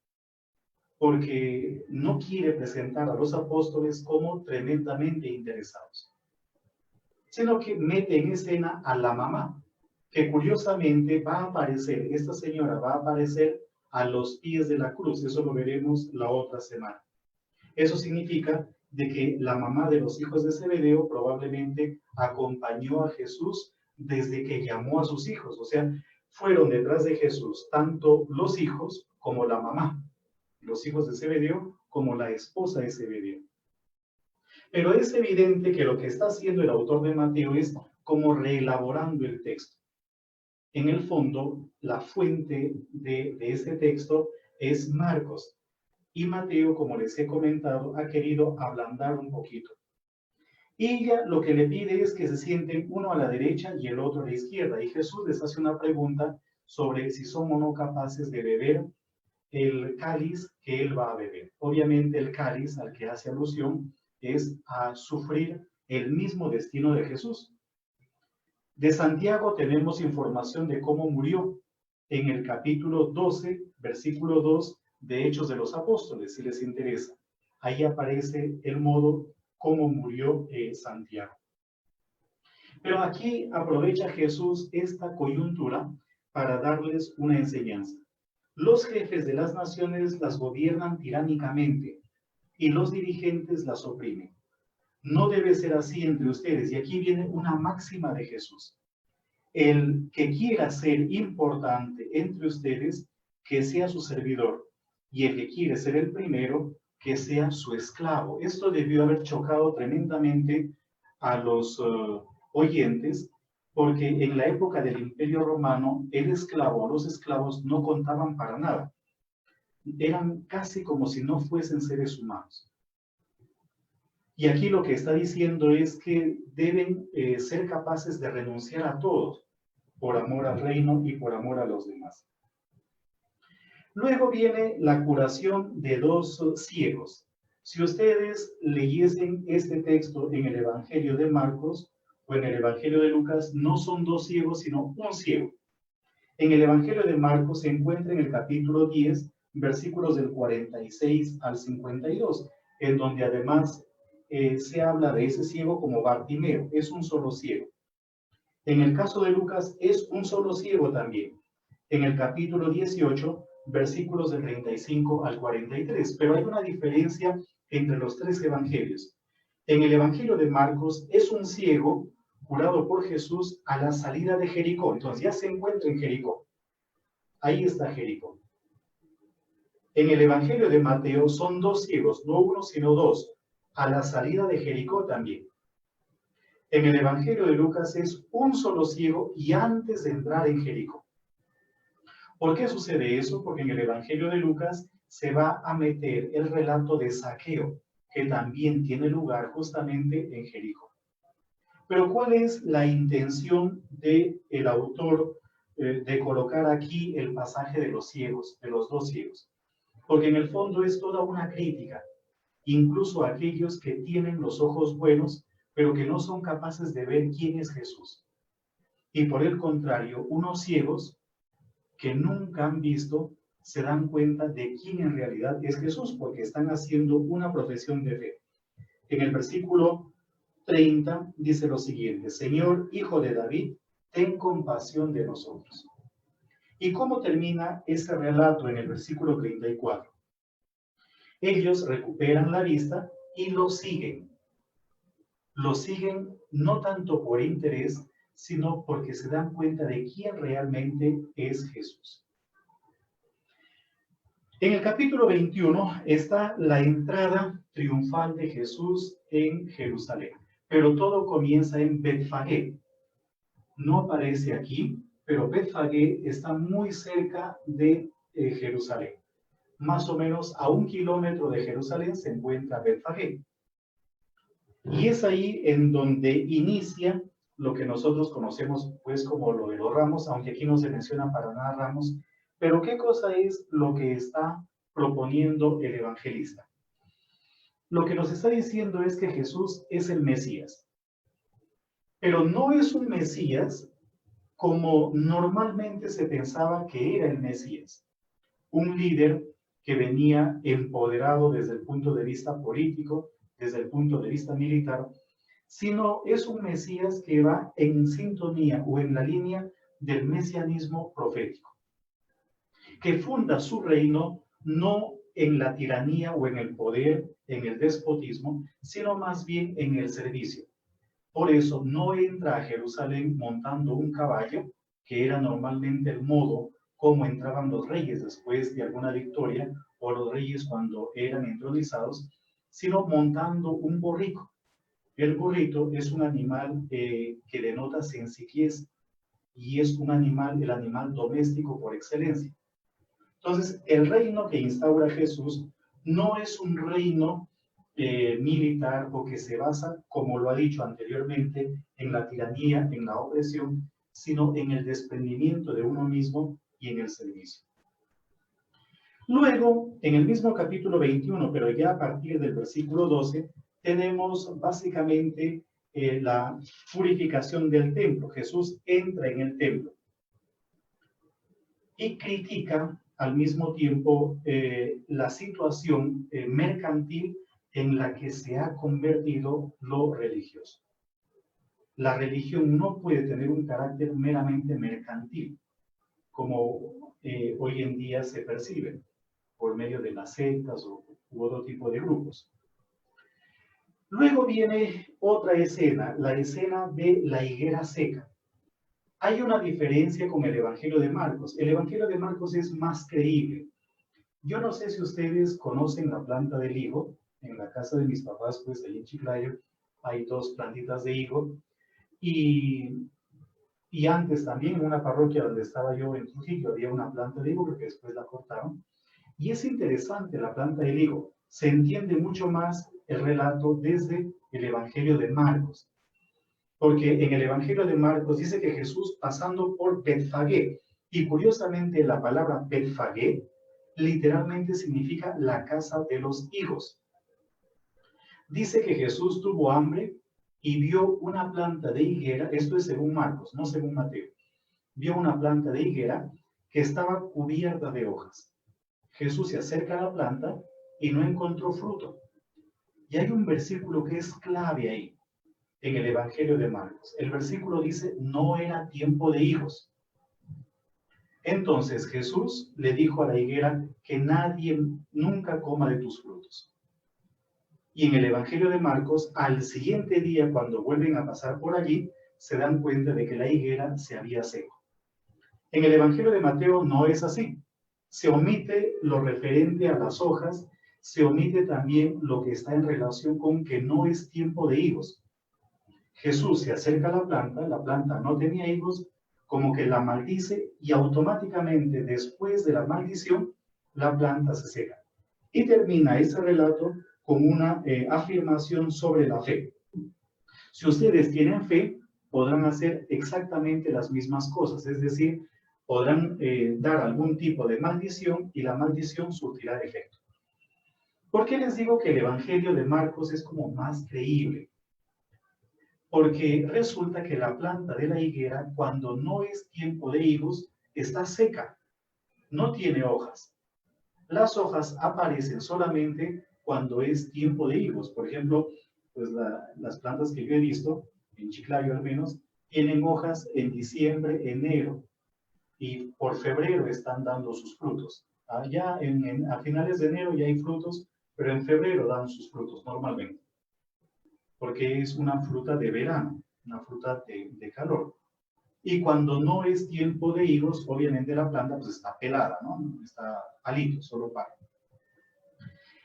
porque no quiere presentar a los apóstoles como tremendamente interesados, sino que mete en escena a la mamá, que curiosamente va a aparecer, esta señora va a aparecer a los pies de la cruz. Eso lo veremos la otra semana. Eso significa de que la mamá de los hijos de Zebedeo probablemente acompañó a Jesús desde que llamó a sus hijos. O sea, fueron detrás de Jesús tanto los hijos como la mamá, los hijos de Zebedeo como la esposa de Zebedeo. Pero es evidente que lo que está haciendo el autor de Mateo es como reelaborando el texto. En el fondo, la fuente de ese texto es Marcos. Y Mateo, como les he comentado, ha querido ablandar un poquito. Y ella lo que le pide es que se sienten uno a la derecha y el otro a la izquierda. Y Jesús les hace una pregunta sobre si son o no capaces de beber el cáliz que él va a beber. Obviamente el cáliz al que hace alusión es a sufrir el mismo destino de Jesús. De Santiago tenemos información de cómo murió en el capítulo 12, versículo 2 de Hechos de los Apóstoles, si les interesa. Ahí aparece el modo cómo murió Santiago. Pero aquí aprovecha Jesús esta coyuntura para darles una enseñanza. Los jefes de las naciones las gobiernan tiránicamente y los dirigentes las oprimen. No debe ser así entre ustedes. Y aquí viene una máxima de Jesús. El que quiera ser importante entre ustedes, que sea su servidor. Y el que quiere ser el primero, que sea su esclavo. Esto debió haber chocado tremendamente a los oyentes, porque en la época del Imperio Romano, el esclavo, los esclavos no contaban para nada. Eran casi como si no fuesen seres humanos. Y aquí lo que está diciendo es que deben ser capaces de renunciar a todos por amor al reino y por amor a los demás. Luego viene la curación de dos ciegos. Si ustedes leyesen este texto en el Evangelio de Marcos o en el Evangelio de Lucas, no son dos ciegos, sino un ciego. En el Evangelio de Marcos se encuentra en el capítulo 10, versículos del 46 al 52, en donde además se habla de ese ciego como Bartimeo, es un solo ciego. En el caso de Lucas es un solo ciego también. En el capítulo 18, versículos del 35 al 43, pero hay una diferencia entre los tres evangelios. En el Evangelio de Marcos es un ciego curado por Jesús a la salida de Jericó. Entonces ya se encuentra en Jericó. Ahí está Jericó. En el Evangelio de Mateo son dos ciegos, no uno sino dos, a la salida de Jericó también. En el Evangelio de Lucas es un solo ciego y antes de entrar en Jericó. ¿Por qué sucede eso? Porque en el Evangelio de Lucas se va a meter el relato de Zaqueo, que también tiene lugar justamente en Jericó. Pero ¿cuál es la intención del autor de colocar aquí el pasaje de los ciegos, de los dos ciegos? Porque en el fondo es toda una crítica, incluso a aquellos que tienen los ojos buenos, pero que no son capaces de ver quién es Jesús. Y por el contrario, unos ciegos que nunca han visto, se dan cuenta de quién en realidad es Jesús, porque están haciendo una profesión de fe. En el versículo 30 dice lo siguiente: Señor, Hijo de David, ten compasión de nosotros. ¿Y cómo termina ese relato en el versículo 34? Ellos recuperan la vista y lo siguen. Lo siguen no tanto por interés, sino porque se dan cuenta de quién realmente es Jesús. En el capítulo 21 está la entrada triunfal de Jesús en Jerusalén, pero todo comienza en Betfagé. No aparece aquí, pero Betfagé está muy cerca de Jerusalén. Más o menos a 1 kilómetro de Jerusalén se encuentra Betfagé. Y es ahí en donde inicia lo que nosotros conocemos pues como lo de los ramos, aunque aquí no se menciona para nada ramos. Pero ¿qué cosa es lo que está proponiendo el evangelista? Lo que nos está diciendo es que Jesús es el Mesías. Pero no es un Mesías como normalmente se pensaba que era el Mesías. Un líder que venía empoderado desde el punto de vista político, desde el punto de vista militar, sino es un Mesías que va en sintonía o en la línea del mesianismo profético, que funda su reino no en la tiranía o en el poder, en el despotismo, sino más bien en el servicio. Por eso no entra a Jerusalén montando un caballo, que era normalmente el modo como entraban los reyes después de alguna victoria, o los reyes cuando eran entronizados, sino montando un borrico. El burrito es un animal que denota sencillez y es un animal, el animal doméstico por excelencia. Entonces, el reino que instaura Jesús no es un reino militar o que se basa, como lo ha dicho anteriormente, en la tiranía, en la opresión, sino en el desprendimiento de uno mismo y en el servicio. Luego, en el mismo capítulo 21, pero ya a partir del versículo 12, tenemos básicamente la purificación del templo. Jesús entra en el templo y critica al mismo tiempo la situación mercantil en la que se ha convertido lo religioso. La religión no puede tener un carácter meramente mercantil, como hoy en día se percibe por medio de las sectas u otro tipo de grupos. Luego viene otra escena, la escena de la higuera seca. Hay una diferencia con el Evangelio de Marcos. El Evangelio de Marcos es más creíble. Yo no sé si ustedes conocen la planta del higo. En la casa de mis papás, pues ahí en Chiclayo, hay 2 plantitas de higo. Y antes también en una parroquia donde estaba yo en Trujillo había una planta de higo, porque después la cortaron. Y es interesante la planta del higo. Se entiende mucho más el relato desde el Evangelio de Marcos. Porque en el Evangelio de Marcos dice que Jesús pasando por Betfagé, y curiosamente la palabra Betfagé literalmente significa la casa de los higos. Dice que Jesús tuvo hambre y vio una planta de higuera, esto es según Marcos, no según Mateo. Vio una planta de higuera que estaba cubierta de hojas. Jesús se acerca a la planta y no encontró fruto. Y hay un versículo que es clave ahí, en el Evangelio de Marcos. El versículo dice, no era tiempo de higos. Entonces Jesús le dijo a la higuera que nadie nunca coma de tus frutos. Y en el Evangelio de Marcos, al siguiente día, cuando vuelven a pasar por allí, se dan cuenta de que la higuera se había seco. En el Evangelio de Mateo no es así. Se omite lo referente a las hojas, se omite también lo que está en relación con que no es tiempo de higos. Jesús se acerca a la planta no tenía higos, como que la maldice y automáticamente después de la maldición, la planta se seca. Y termina ese relato con una afirmación sobre la fe. Si ustedes tienen fe, podrán hacer exactamente las mismas cosas, es decir, podrán dar algún tipo de maldición y la maldición surtirá efecto. ¿Por qué les digo que el Evangelio de Marcos es como más creíble? Porque resulta que la planta de la higuera, cuando no es tiempo de higos, está seca, no tiene hojas. Las hojas aparecen solamente cuando es tiempo de higos. Por ejemplo, pues las plantas que yo he visto, en Chiclayo al menos, tienen hojas en diciembre, enero, y por febrero están dando sus frutos. Ya a finales de enero ya hay frutos, pero en febrero dan sus frutos normalmente, porque es una fruta de verano, una fruta de calor. Y cuando no es tiempo de higos, obviamente la planta pues está pelada, ¿no? Está palito, solo para.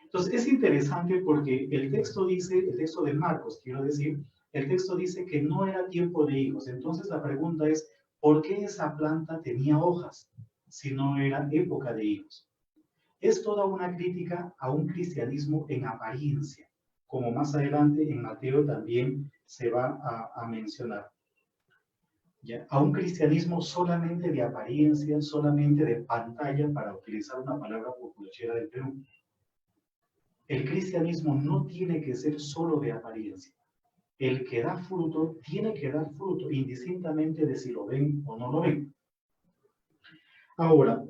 Entonces es interesante porque el texto dice, el texto de Marcos, quiero decir, el texto dice que no era tiempo de higos. Entonces la pregunta es, ¿por qué esa planta tenía hojas si no era época de higos? Es toda una crítica a un cristianismo en apariencia, como más adelante en Mateo también se va a mencionar. ¿Ya? A un cristianismo solamente de apariencia, solamente de pantalla, para utilizar una palabra populachera del Perú. El cristianismo no tiene que ser solo de apariencia. El que da fruto tiene que dar fruto, indistintamente de si lo ven o no lo ven. Ahora,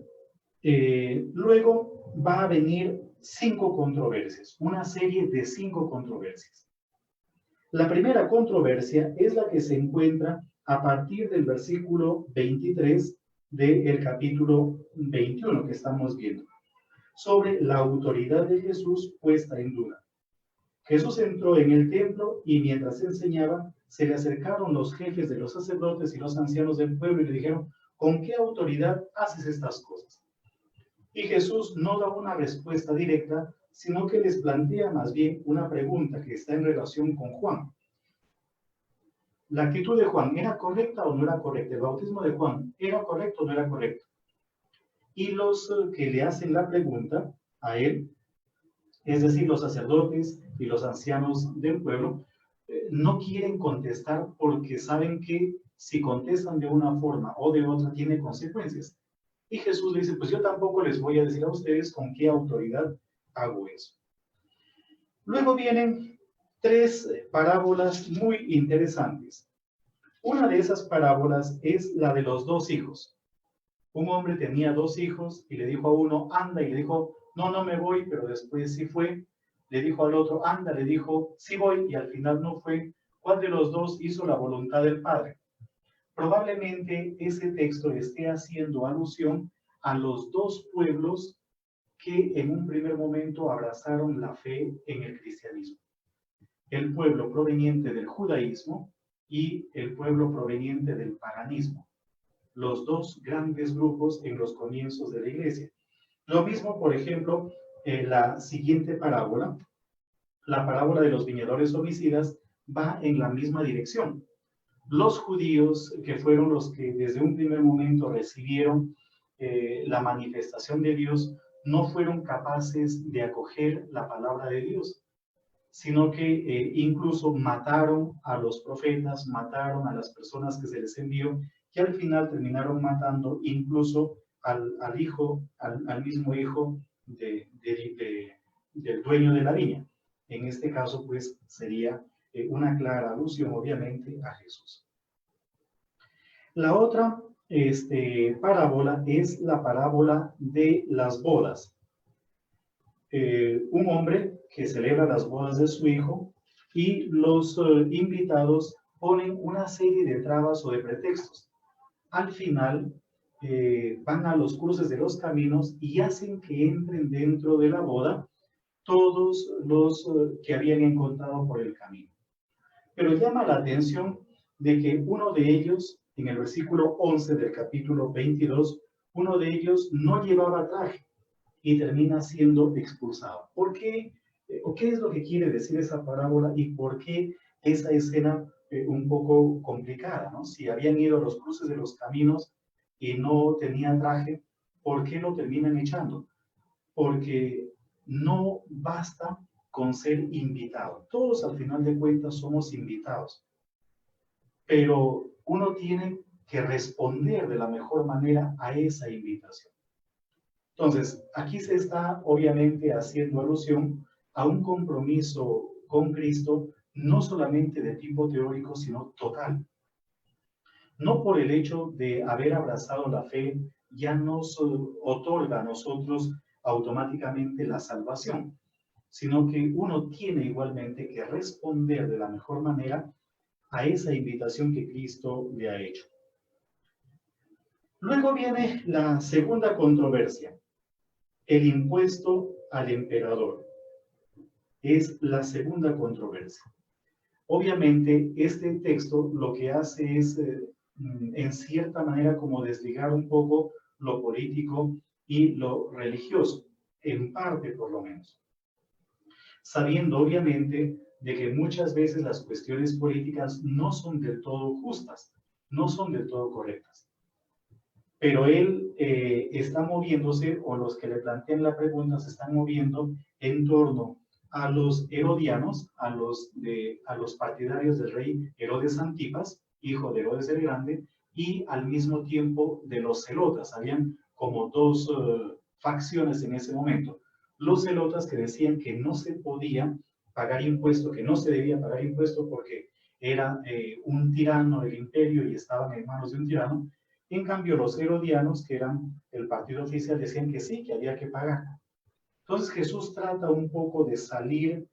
luego va a venir 5 controversias, una serie de 5 controversias. La primera controversia es la que se encuentra a partir del versículo 23 del capítulo 21 que estamos viendo, sobre la autoridad de Jesús puesta en duda. Jesús entró en el templo y mientras enseñaba, se le acercaron los jefes de los sacerdotes y los ancianos del pueblo y le dijeron, ¿con qué autoridad haces estas cosas? Y Jesús no da una respuesta directa, sino que les plantea más bien una pregunta que está en relación con Juan. ¿La actitud de Juan era correcta o no era correcta? ¿El bautismo de Juan era correcto o no era correcto? Y los que le hacen la pregunta a él, es decir, los sacerdotes y los ancianos del pueblo, no quieren contestar porque saben que si contestan de una forma o de otra tiene consecuencias. Y Jesús le dice, pues yo tampoco les voy a decir a ustedes con qué autoridad hago eso. Luego vienen 3 parábolas muy interesantes. Una de esas parábolas es la de los 2 hijos. Un hombre tenía 2 hijos y le dijo a uno, anda, y le dijo, no me voy, pero después sí fue. Le dijo al otro, anda, le dijo, sí voy, y al final no fue. ¿Cuál de los 2 hizo la voluntad del Padre? Probablemente ese texto esté haciendo alusión a los 2 pueblos que en un primer momento abrazaron la fe en el cristianismo. El pueblo proveniente del judaísmo y el pueblo proveniente del paganismo. Los 2 grandes grupos en los comienzos de la iglesia. Lo mismo, por ejemplo, la siguiente parábola, la parábola de los viñadores homicidas, va en la misma dirección. Los judíos, que fueron los que desde un primer momento recibieron la manifestación de Dios, no fueron capaces de acoger la palabra de Dios, sino que incluso mataron a los profetas, mataron a las personas que se les envió, y al final terminaron matando incluso al hijo, al mismo hijo del dueño de la viña. En este caso, pues, sería una clara alusión, obviamente, a Jesús. La otra parábola es la parábola de las bodas. Un hombre que celebra las bodas de su hijo y los invitados ponen una serie de trabas o de pretextos. Al final, van a los cruces de los caminos y hacen que entren dentro de la boda todos los que habían encontrado por el camino. Pero llama la atención de que uno de ellos, en el versículo 11 del capítulo 22, uno de ellos no llevaba traje y termina siendo expulsado. ¿Por qué? ¿O qué es lo que quiere decir esa parábola y por qué esa escena un poco complicada, ¿no? Si habían ido a los cruces de los caminos y no tenían traje, ¿por qué lo terminan echando? Porque no basta con ser invitado. Todos al final de cuentas somos invitados, pero uno tiene que responder de la mejor manera a esa invitación. Entonces, aquí se está obviamente haciendo alusión a un compromiso con Cristo, no solamente de tipo teórico, sino total. No por el hecho de haber abrazado la fe, ya nos otorga a nosotros automáticamente la salvación, sino que uno tiene igualmente que responder de la mejor manera a esa invitación que Cristo le ha hecho. Luego viene la segunda controversia, el impuesto al emperador. Es la segunda controversia. Obviamente, este texto lo que hace es, en cierta manera, como desligar un poco lo político y lo religioso, en parte por lo menos. Sabiendo, obviamente, de que muchas veces las cuestiones políticas no son del todo justas, no son del todo correctas. Pero él está moviéndose, o los que le plantean la pregunta se están moviendo en torno a los herodianos, a los partidarios del rey Herodes Antipas, hijo de Herodes el Grande, y al mismo tiempo de los celotas. Habían como dos facciones en ese momento. Los celotas que decían que no se podía pagar impuesto, que no se debía pagar impuesto porque era un tirano del imperio y estaban en manos de un tirano. En cambio, los herodianos, que eran el partido oficial, decían que sí, que había que pagar. Entonces Jesús trata un poco de salir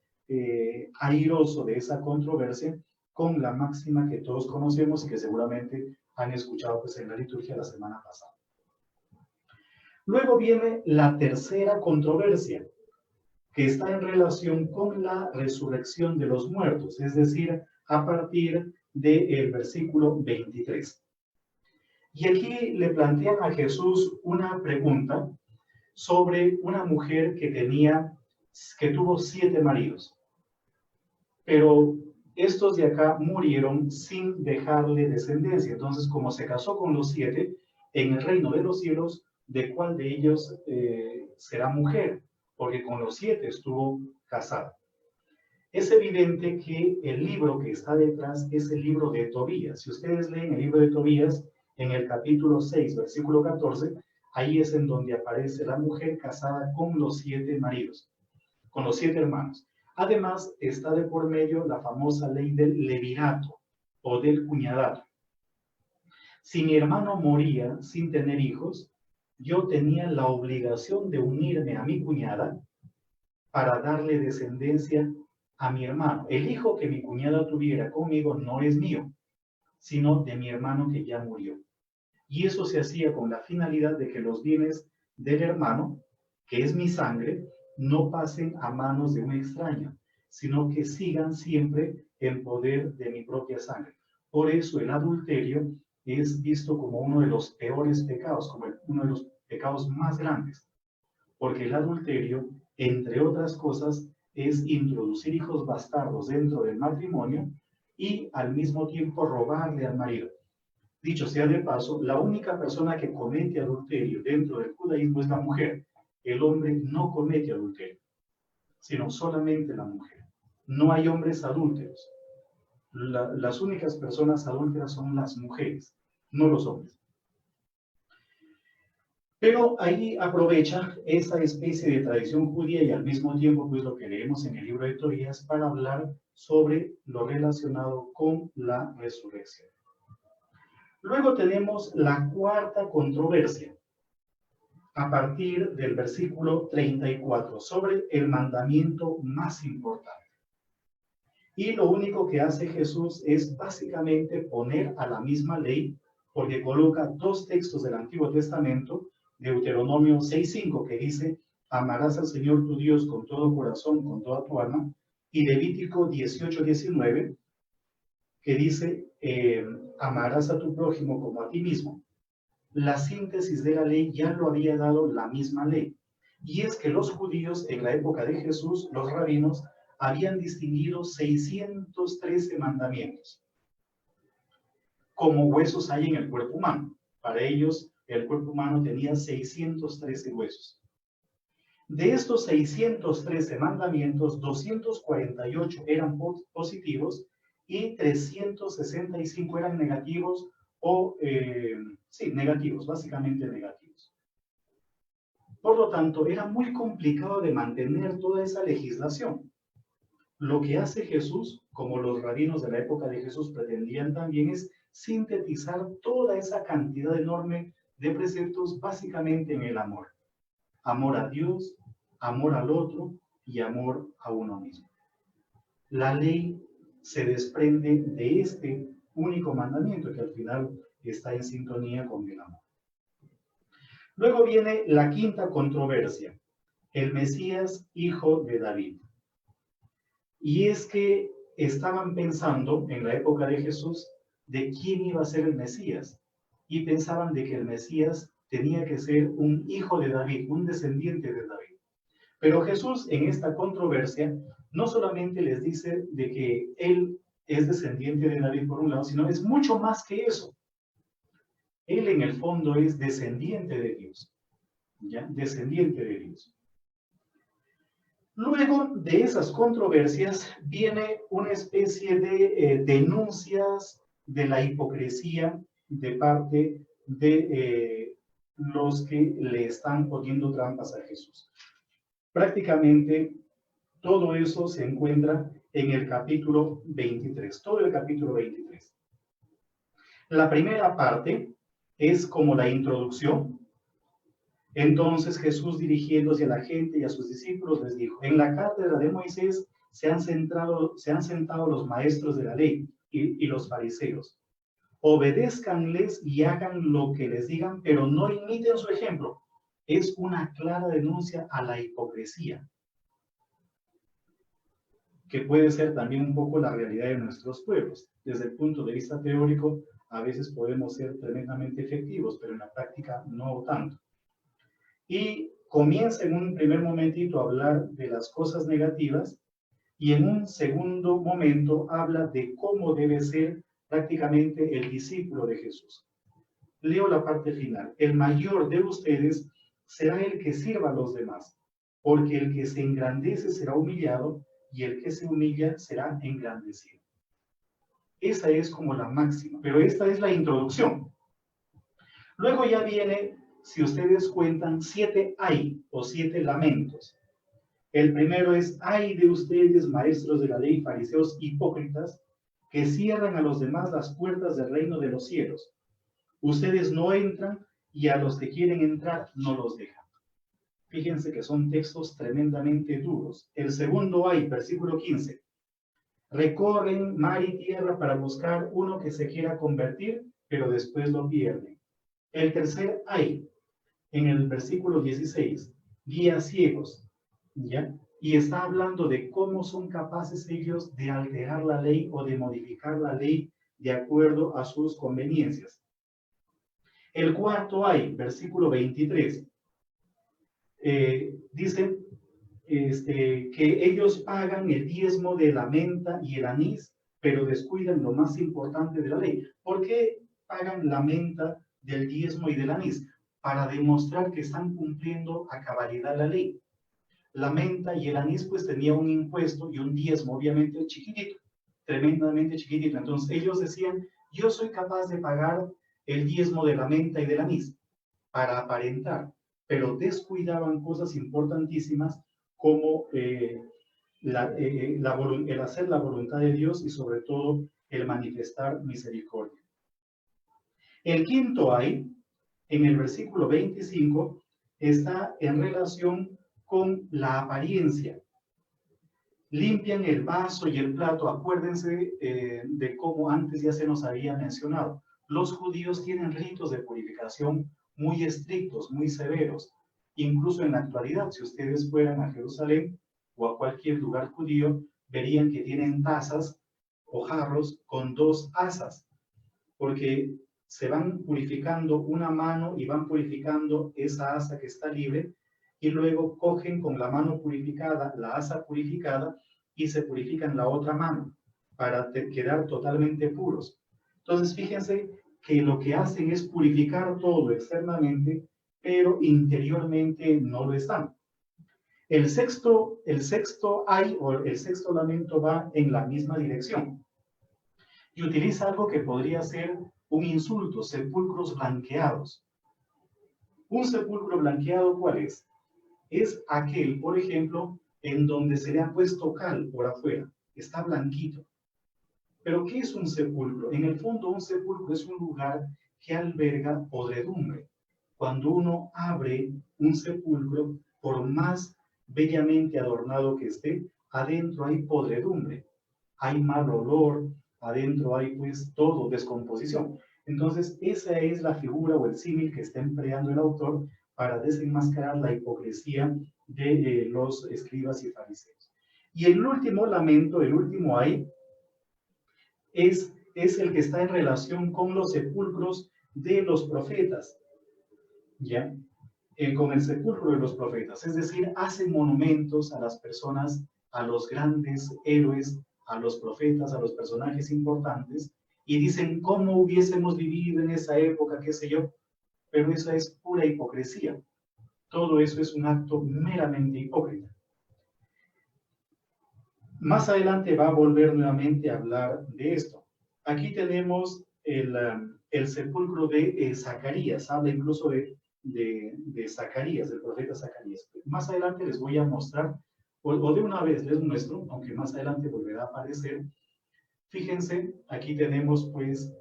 airoso de esa controversia con la máxima que todos conocemos y que seguramente han escuchado pues, en la liturgia la semana pasada. Luego viene la tercera controversia, que está en relación con la resurrección de los muertos, es decir, a partir del versículo 23. Y aquí le plantean a Jesús una pregunta sobre una mujer que tuvo 7 maridos. Pero estos de acá murieron sin dejarle descendencia. Entonces, como se casó con los 7, en el reino de los cielos, ¿de cuál de ellos será mujer? Porque con los 7 estuvo casada. Es evidente que el libro que está detrás es el libro de Tobías. Si ustedes leen el libro de Tobías, en el capítulo 6, versículo 14, ahí es en donde aparece la mujer casada con los 7 maridos, con los 7 hermanos. Además, está de por medio la famosa ley del levirato o del cuñadato. Si mi hermano moría sin tener hijos, yo tenía la obligación de unirme a mi cuñada para darle descendencia a mi hermano. El hijo que mi cuñada tuviera conmigo no es mío, sino de mi hermano que ya murió. Y eso se hacía con la finalidad de que los bienes del hermano, que es mi sangre, no pasen a manos de un extraño, sino que sigan siempre en poder de mi propia sangre. Por eso el adulterio es visto como uno de los peores pecados, como uno de los pecados más grandes, porque el adulterio, entre otras cosas, es introducir hijos bastardos dentro del matrimonio y al mismo tiempo robarle al marido. Dicho sea de paso, la única persona que comete adulterio dentro del judaísmo es la mujer. El hombre no comete adulterio, sino solamente la mujer. No hay hombres adúlteros. Las únicas personas adúlteras son las mujeres, no los hombres. Pero ahí aprovecha esa especie de tradición judía y al mismo tiempo pues lo que leemos en el libro de Tobías para hablar sobre lo relacionado con la resurrección. Luego tenemos la cuarta controversia, a partir del versículo 34, sobre el mandamiento más importante. Y lo único que hace Jesús es básicamente poner a la misma ley, porque coloca dos textos del Antiguo Testamento, Deuteronomio 6:5, que dice, amarás al Señor tu Dios con todo corazón, con toda tu alma, y Levítico 18:19, que dice, amarás a tu prójimo como a ti mismo. La síntesis de la ley ya lo había dado la misma ley. Y es que los judíos en la época de Jesús, los rabinos, habían distinguido 613 mandamientos. Como huesos hay en el cuerpo humano. Para ellos, el cuerpo humano tenía 613 huesos. De estos 613 mandamientos, 248 eran positivos y 365 eran negativos o, negativos, básicamente negativos. Por lo tanto, era muy complicado de mantener toda esa legislación. Lo que hace Jesús, como los rabinos de la época de Jesús pretendían también, es sintetizar toda esa cantidad enorme de preceptos básicamente en el amor. Amor a Dios, amor al otro y amor a uno mismo. La ley se desprende de este único mandamiento que al final está en sintonía con el amor. Luego viene la quinta controversia, el Mesías, hijo de David. Y es que estaban pensando en la época de Jesús de quién iba a ser el Mesías. Y pensaban de que el Mesías tenía que ser un hijo de David, un descendiente de David. Pero Jesús en esta controversia no solamente les dice de que él es descendiente de David por un lado, sino es mucho más que eso. Él en el fondo es descendiente de Dios. ¿Ya? Descendiente de Dios. Luego de esas controversias viene una especie de denuncias de la hipocresía de parte de los que le están poniendo trampas a Jesús. Prácticamente todo eso se encuentra en el capítulo 23, todo el capítulo 23. La primera parte es como la introducción. Entonces Jesús, dirigiéndose a la gente y a sus discípulos, les dijo, en la cátedra de Moisés se han sentado los maestros de la ley y los fariseos. Obedézcanles y hagan lo que les digan, pero no imiten su ejemplo. Es una clara denuncia a la hipocresía, que puede ser también un poco la realidad de nuestros pueblos. Desde el punto de vista teórico, a veces podemos ser tremendamente efectivos, pero en la práctica no tanto. Y comienza en un primer momentito a hablar de las cosas negativas y en un segundo momento habla de cómo debe ser prácticamente el discípulo de Jesús. Leo la parte final. El mayor de ustedes será el que sirva a los demás, porque el que se engrandece será humillado y el que se humilla será engrandecido. Esa es como la máxima, pero esta es la introducción. Luego ya viene, si ustedes cuentan, 7 ay o 7 lamentos. El primero es, ay de ustedes, maestros de la ley, fariseos hipócritas, que cierran a los demás las puertas del reino de los cielos. Ustedes no entran y a los que quieren entrar no los dejan. Fíjense que son textos tremendamente duros. El segundo ay, versículo 15. Recorren mar y tierra para buscar uno que se quiera convertir, pero después lo pierden. El tercer ay, en el versículo 16, guías ciegos, ¿ya? Y está hablando de cómo son capaces ellos de alterar la ley o de modificar la ley de acuerdo a sus conveniencias. El cuarto ay, versículo 23, dice que ellos pagan el diezmo de la menta y el anís, pero descuidan lo más importante de la ley. ¿Por qué pagan la menta del diezmo y del anís? Para demostrar que están cumpliendo a cabalidad la ley. La menta y el anís pues tenía un impuesto y un diezmo obviamente chiquitito, tremendamente chiquitito. Entonces ellos decían, yo soy capaz de pagar el diezmo de la menta y del anís. para aparentar, pero descuidaban cosas importantísimas como el hacer la voluntad de Dios y sobre todo el manifestar misericordia. El quinto ay, en el versículo 25, está en relación con la apariencia. Limpian el vaso y el plato. Acuérdense de cómo antes ya se nos había mencionado. Los judíos tienen ritos de purificación muy estrictos, muy severos. Incluso en la actualidad, si ustedes fueran a Jerusalén o a cualquier lugar judío, verían que tienen tazas o jarros con 2 asas, porque se van purificando una mano y van purificando esa asa que está libre, y luego cogen con la mano purificada, la asa purificada, y se purifican la otra mano para quedar totalmente puros. Entonces, fíjense que lo que hacen es purificar todo externamente, pero interiormente no lo están. El sexto ay o el sexto lamento va en la misma dirección y utiliza algo que podría ser un insulto: sepulcros blanqueados. Un sepulcro blanqueado, ¿cuál es? Es aquel, por ejemplo, en donde se le ha puesto cal por afuera, está blanquito. ¿Pero qué es un sepulcro? En el fondo, un sepulcro es un lugar que alberga podredumbre. Cuando uno abre un sepulcro, por más bellamente adornado que esté, adentro hay podredumbre, hay mal olor, adentro hay pues todo, descomposición. Entonces, esa es la figura o el símil que está empleando el autor para desenmascarar la hipocresía de los escribas y fariseos. Y el último lamento, el último ay, es el que está en relación con los sepulcros de los profetas, ¿ya? Con el sepulcro de los profetas, es decir, hacen monumentos a las personas, a los grandes héroes, a los profetas, a los personajes importantes, y dicen cómo hubiésemos vivido en esa época, qué sé yo, pero eso es pura hipocresía. Todo eso es un acto meramente hipócrita. Más adelante va a volver nuevamente a hablar de esto. Aquí tenemos el sepulcro de Zacarías, habla incluso de Zacarías, del profeta Zacarías. Más adelante les voy a mostrar, o de una vez les muestro, aunque más adelante volverá a aparecer. Fíjense, aquí tenemos pues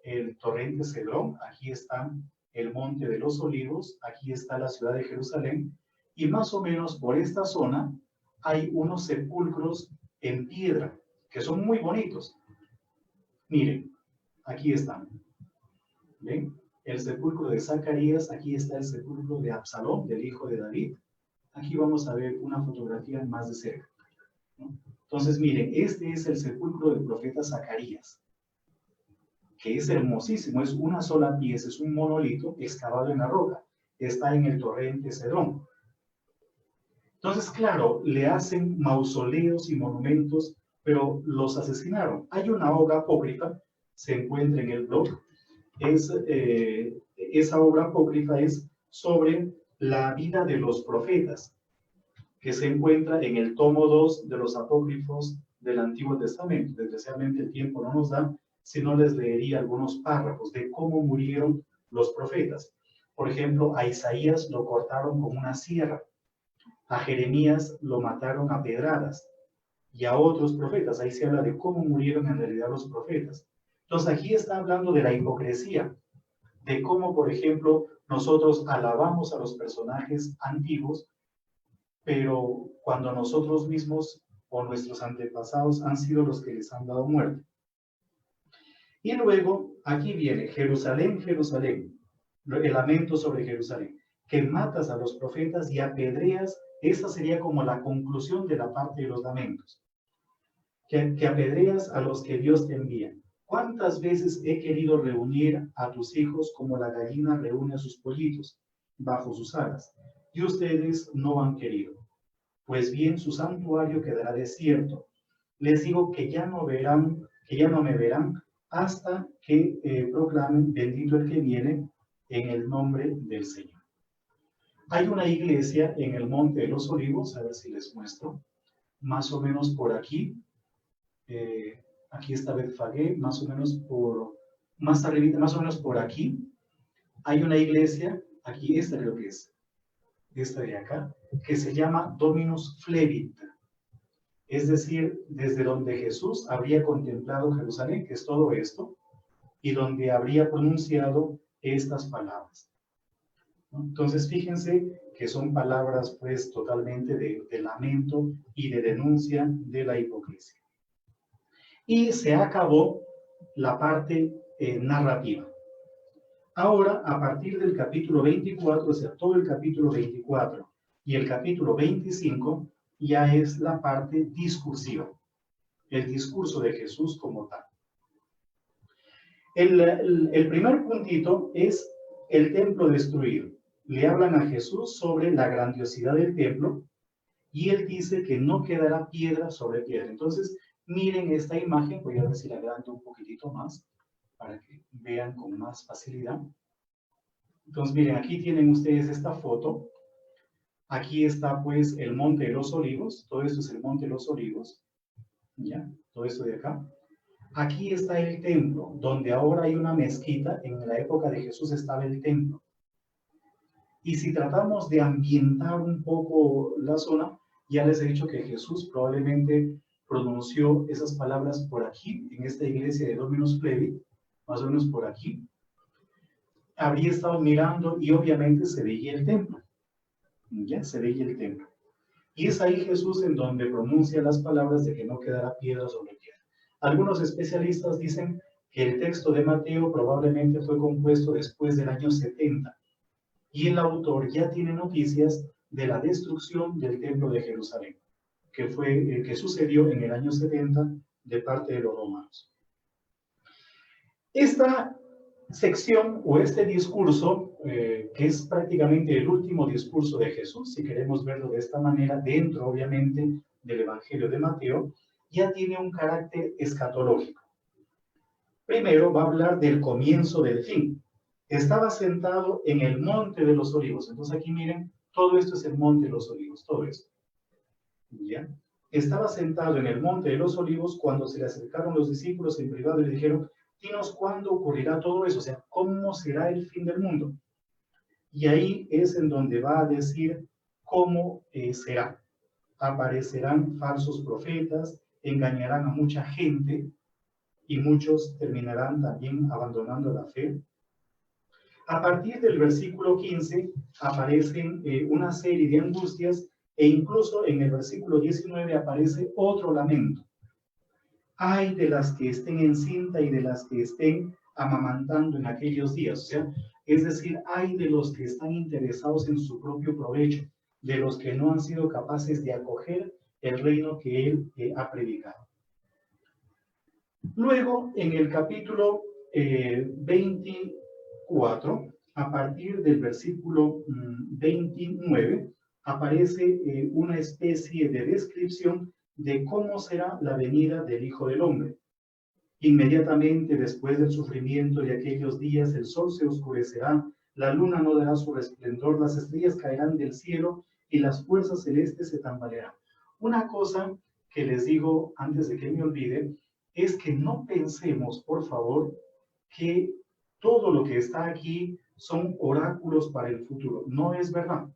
el torrente Cedrón, aquí está el monte de los olivos, aquí está la ciudad de Jerusalén, y más o menos por esta zona hay unos sepulcros en piedra, que son muy bonitos. Miren, aquí están. ¿Ven? El sepulcro de Zacarías, aquí está el sepulcro de Absalón, del hijo de David. Aquí vamos a ver una fotografía más de cerca, ¿no? Entonces, miren, este es el sepulcro del profeta Zacarías, que es hermosísimo, es una sola pieza, es un monolito excavado en la roca, está en el torrente Cedrón. Entonces, claro, le hacen mausoleos y monumentos, pero los asesinaron. Hay una obra apócrifa, se encuentra en el blog, esa obra apócrifa es sobre la vida de los profetas, que se encuentra en el tomo 2 de los apócrifos del Antiguo Testamento. Desgraciadamente el tiempo no nos da, si no les leería algunos párrafos de cómo murieron los profetas. Por ejemplo, a Isaías lo cortaron con una sierra, a Jeremías lo mataron a pedradas, y a otros profetas. Ahí se habla de cómo murieron en realidad los profetas. Entonces aquí está hablando de la hipocresía, de cómo, por ejemplo, nosotros alabamos a los personajes antiguos, pero cuando nosotros mismos o nuestros antepasados han sido los que les han dado muerte. Y luego, aquí viene Jerusalén, Jerusalén, el lamento sobre Jerusalén, que matas a los profetas y apedreas. Esa sería como la conclusión de la parte de los lamentos, que apedreas a los que Dios te envía. ¿Cuántas veces he querido reunir a tus hijos como la gallina reúne a sus pollitos bajo sus alas? Y ustedes no han querido. Pues bien, su santuario quedará desierto. Les digo que ya no me verán hasta que proclamen: bendito el que viene en el nombre del Señor. Hay una iglesia en el Monte de los Olivos, a ver si les muestro, más o menos por aquí. Aquí está Betfagé, más o menos más arriba, más o menos por aquí. Hay una iglesia aquí esta creo que es, esta de acá, que se llama Dominus Flevit. Es decir, desde donde Jesús habría contemplado Jerusalén, que es todo esto, y donde habría pronunciado estas palabras. Entonces, fíjense que son palabras, pues, totalmente de lamento y de denuncia de la hipocresía. Y se acabó la parte narrativa. Ahora, a partir del capítulo 24, o sea, todo el capítulo 24 y el capítulo 25, ya es la parte discursiva, el discurso de Jesús como tal. El primer puntito es el templo destruido. Le hablan a Jesús sobre la grandiosidad del templo y él dice que no quedará piedra sobre piedra. Entonces, miren esta imagen, voy a ver si la agrando un poquitito más para que vean con más facilidad. Entonces, miren, aquí tienen ustedes esta foto. Aquí está, pues, el Monte de los Olivos. Todo esto es el Monte de los Olivos. ¿Ya? Todo esto de acá. Aquí está el templo, donde ahora hay una mezquita. En la época de Jesús estaba el templo. Y si tratamos de ambientar un poco la zona, ya les he dicho que Jesús probablemente pronunció esas palabras por aquí, en esta iglesia de Dominus Flevit, más o menos por aquí. Habría estado mirando y obviamente se veía el templo. Ya se veía el templo. Y es ahí Jesús en donde pronuncia las palabras de que no quedará piedra sobre piedra. Algunos especialistas dicen que el texto de Mateo probablemente fue compuesto después del año 70. Y el autor ya tiene noticias de la destrucción del templo de Jerusalén, que sucedió en el año 70 de parte de los romanos. Esta sección o este discurso, que es prácticamente el último discurso de Jesús, si queremos verlo de esta manera, dentro obviamente del Evangelio de Mateo, ya tiene un carácter escatológico. Primero va a hablar del comienzo del fin. Estaba sentado en el Monte de los Olivos. Entonces aquí miren, todo esto es el Monte de los Olivos, todo esto. ¿Ya? Estaba sentado en el Monte de los Olivos cuando se le acercaron los discípulos en privado y le dijeron: dinos cuándo ocurrirá todo eso, o sea, cómo será el fin del mundo. Y ahí es en donde va a decir cómo será. Aparecerán falsos profetas, engañarán a mucha gente y muchos terminarán también abandonando la fe. A partir del versículo 15 aparecen una serie de angustias e incluso en el versículo 19 aparece otro lamento. Ay de las que estén encinta y de las que estén amamantando en aquellos días. O sea, es decir, ay de los que están interesados en su propio provecho, de los que no han sido capaces de acoger el reino que él ha predicado. Luego, en el capítulo 24, a partir del versículo 29, aparece una especie de descripción de cómo será la venida del Hijo del Hombre. Inmediatamente después del sufrimiento de aquellos días, el sol se oscurecerá, la luna no dará su resplendor, las estrellas caerán del cielo y las fuerzas celestes se tambalearán. Una cosa que les digo antes de que me olvide es que no pensemos, por favor, que todo lo que está aquí son oráculos para el futuro. No es verdad.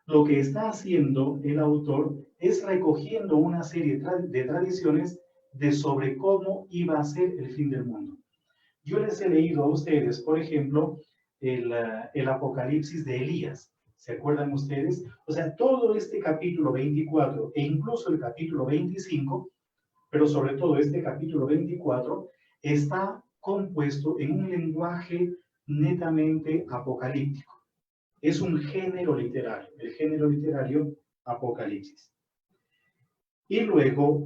Lo que está haciendo el autor es recogiendo una serie de tradiciones de sobre cómo iba a ser el fin del mundo. Yo les he leído a ustedes, por ejemplo, el Apocalipsis de Elías. ¿Se acuerdan ustedes? O sea, todo este capítulo 24 e incluso el capítulo 25, pero sobre todo este capítulo 24, está compuesto en un lenguaje netamente apocalíptico. Es un género literario, el género literario Apocalipsis. Y luego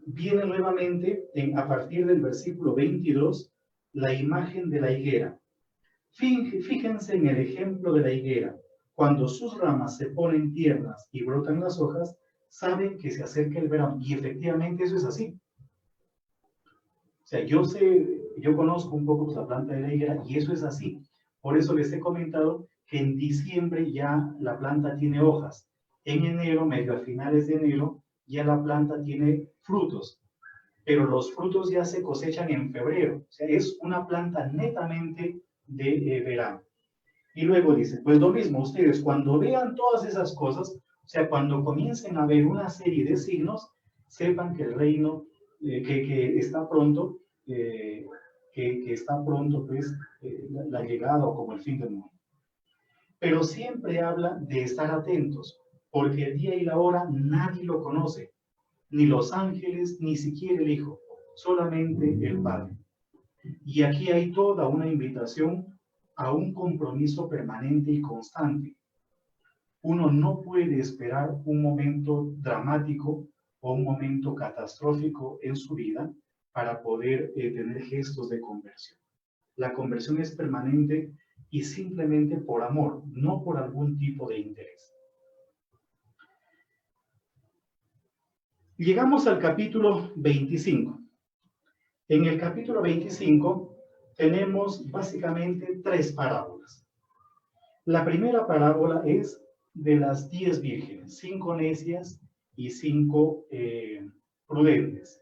viene nuevamente, a partir del versículo 22, la imagen de la higuera. Fíjense en el ejemplo de la higuera. Cuando sus ramas se ponen tiernas y brotan las hojas, saben que se acerca el verano. Y efectivamente eso es así. O sea, yo conozco un poco la planta de la higuera y eso es así. Por eso les he comentado que en diciembre ya la planta tiene hojas. En enero, medio a finales de enero, ya la planta tiene frutos. Pero los frutos ya se cosechan en febrero. O sea, es una planta netamente de verano. Y luego dice, pues lo mismo, ustedes cuando vean todas esas cosas, o sea, cuando comiencen a ver una serie de signos, sepan que el reino, que está pronto, que está pronto, pues, la llegada o como el fin del mundo. Pero siempre habla de estar atentos, porque el día y la hora nadie lo conoce, ni los ángeles, ni siquiera el Hijo, solamente el Padre. Y aquí hay toda una invitación a un compromiso permanente y constante. Uno no puede esperar un momento dramático o un momento catastrófico en su vida para poder tener gestos de conversión. La conversión es permanente y simplemente por amor, no por algún tipo de interés. Llegamos al capítulo 25. En el capítulo 25 tenemos básicamente 3 parábolas. La primera parábola es de las 10 vírgenes, 5 necias y 5 prudentes.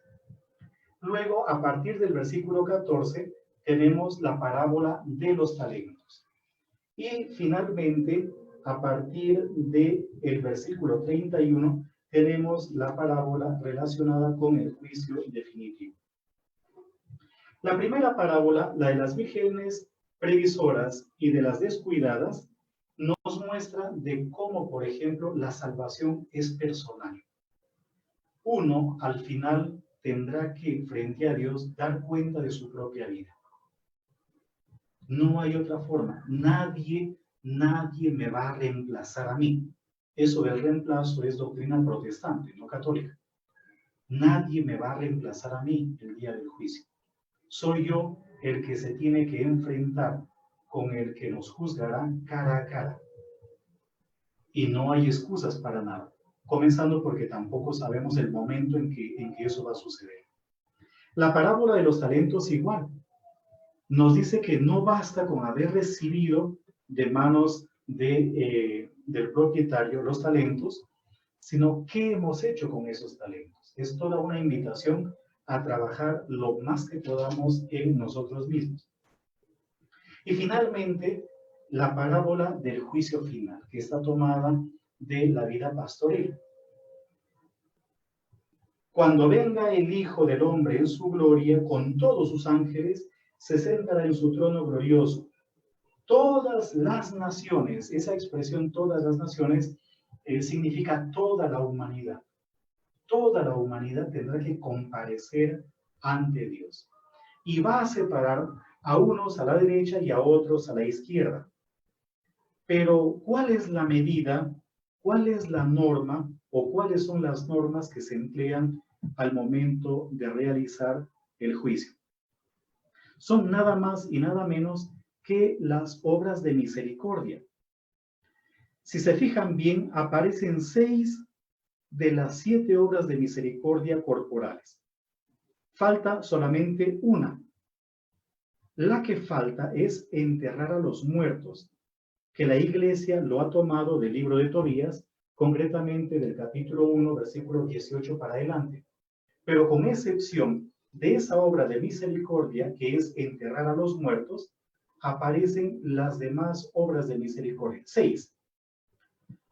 Luego, a partir del versículo 14, tenemos la parábola de los talentos. Y finalmente, a partir del versículo 31, tenemos la parábola relacionada con el juicio definitivo. La primera parábola, la de las vírgenes previsoras y de las descuidadas, nos muestra de cómo, por ejemplo, la salvación es personal. Uno, al final, tendrá que, frente a Dios, dar cuenta de su propia vida. No hay otra forma. Nadie me va a reemplazar a mí. Eso del reemplazo es doctrina protestante, no católica. Nadie me va a reemplazar a mí el día del juicio. Soy yo el que se tiene que enfrentar con el que nos juzgará cara a cara. Y no hay excusas para nada. Comenzando porque tampoco sabemos el momento en que eso va a suceder. La parábola de los talentos igual. Nos dice que no basta con haber recibido de manos del propietario los talentos, sino qué hemos hecho con esos talentos. Es toda una invitación a trabajar lo más que podamos en nosotros mismos. Y finalmente, la parábola del juicio final, que está tomada de la vida pastoril. Cuando venga el Hijo del Hombre en su gloria, con todos sus ángeles, se sentará en su trono glorioso. Todas las naciones, esa expresión todas las naciones, significa toda la humanidad. Toda la humanidad tendrá que comparecer ante Dios. Y va a separar a unos a la derecha y a otros a la izquierda. Pero, ¿cuál es la medida? ¿Cuál es la norma? ¿O cuáles son las normas que se emplean al momento de realizar el juicio? Son nada más y nada menos que las obras de misericordia. Si se fijan bien, aparecen 6 de las 7 obras de misericordia corporales. Falta solamente una. La que falta es enterrar a los muertos, que la Iglesia lo ha tomado del libro de Tobías, concretamente del capítulo 1, versículo 18 para adelante. Pero con excepción de esa obra de misericordia, que es enterrar a los muertos, aparecen las demás obras de misericordia. 6.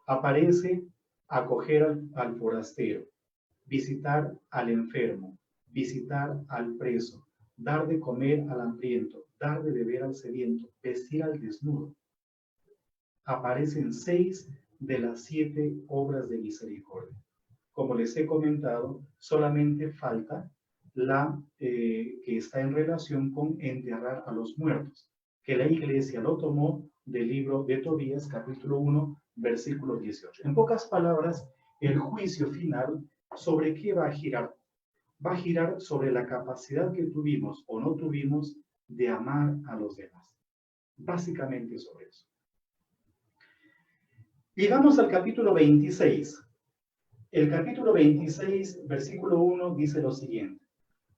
Aparece acoger al forastero, visitar al enfermo, visitar al preso, dar de comer al hambriento, dar de beber al sediento, vestir al desnudo. Aparecen 6 de las 7 obras de misericordia. Como les he comentado, solamente falta la que está en relación con enterrar a los muertos, que la Iglesia lo tomó del libro de Tobías, capítulo 1, versículo 18. En pocas palabras, el juicio final, ¿sobre qué va a girar? Va a girar sobre la capacidad que tuvimos o no tuvimos de amar a los demás. Básicamente sobre eso. Llegamos al capítulo 26. El capítulo 26, versículo 1, dice lo siguiente.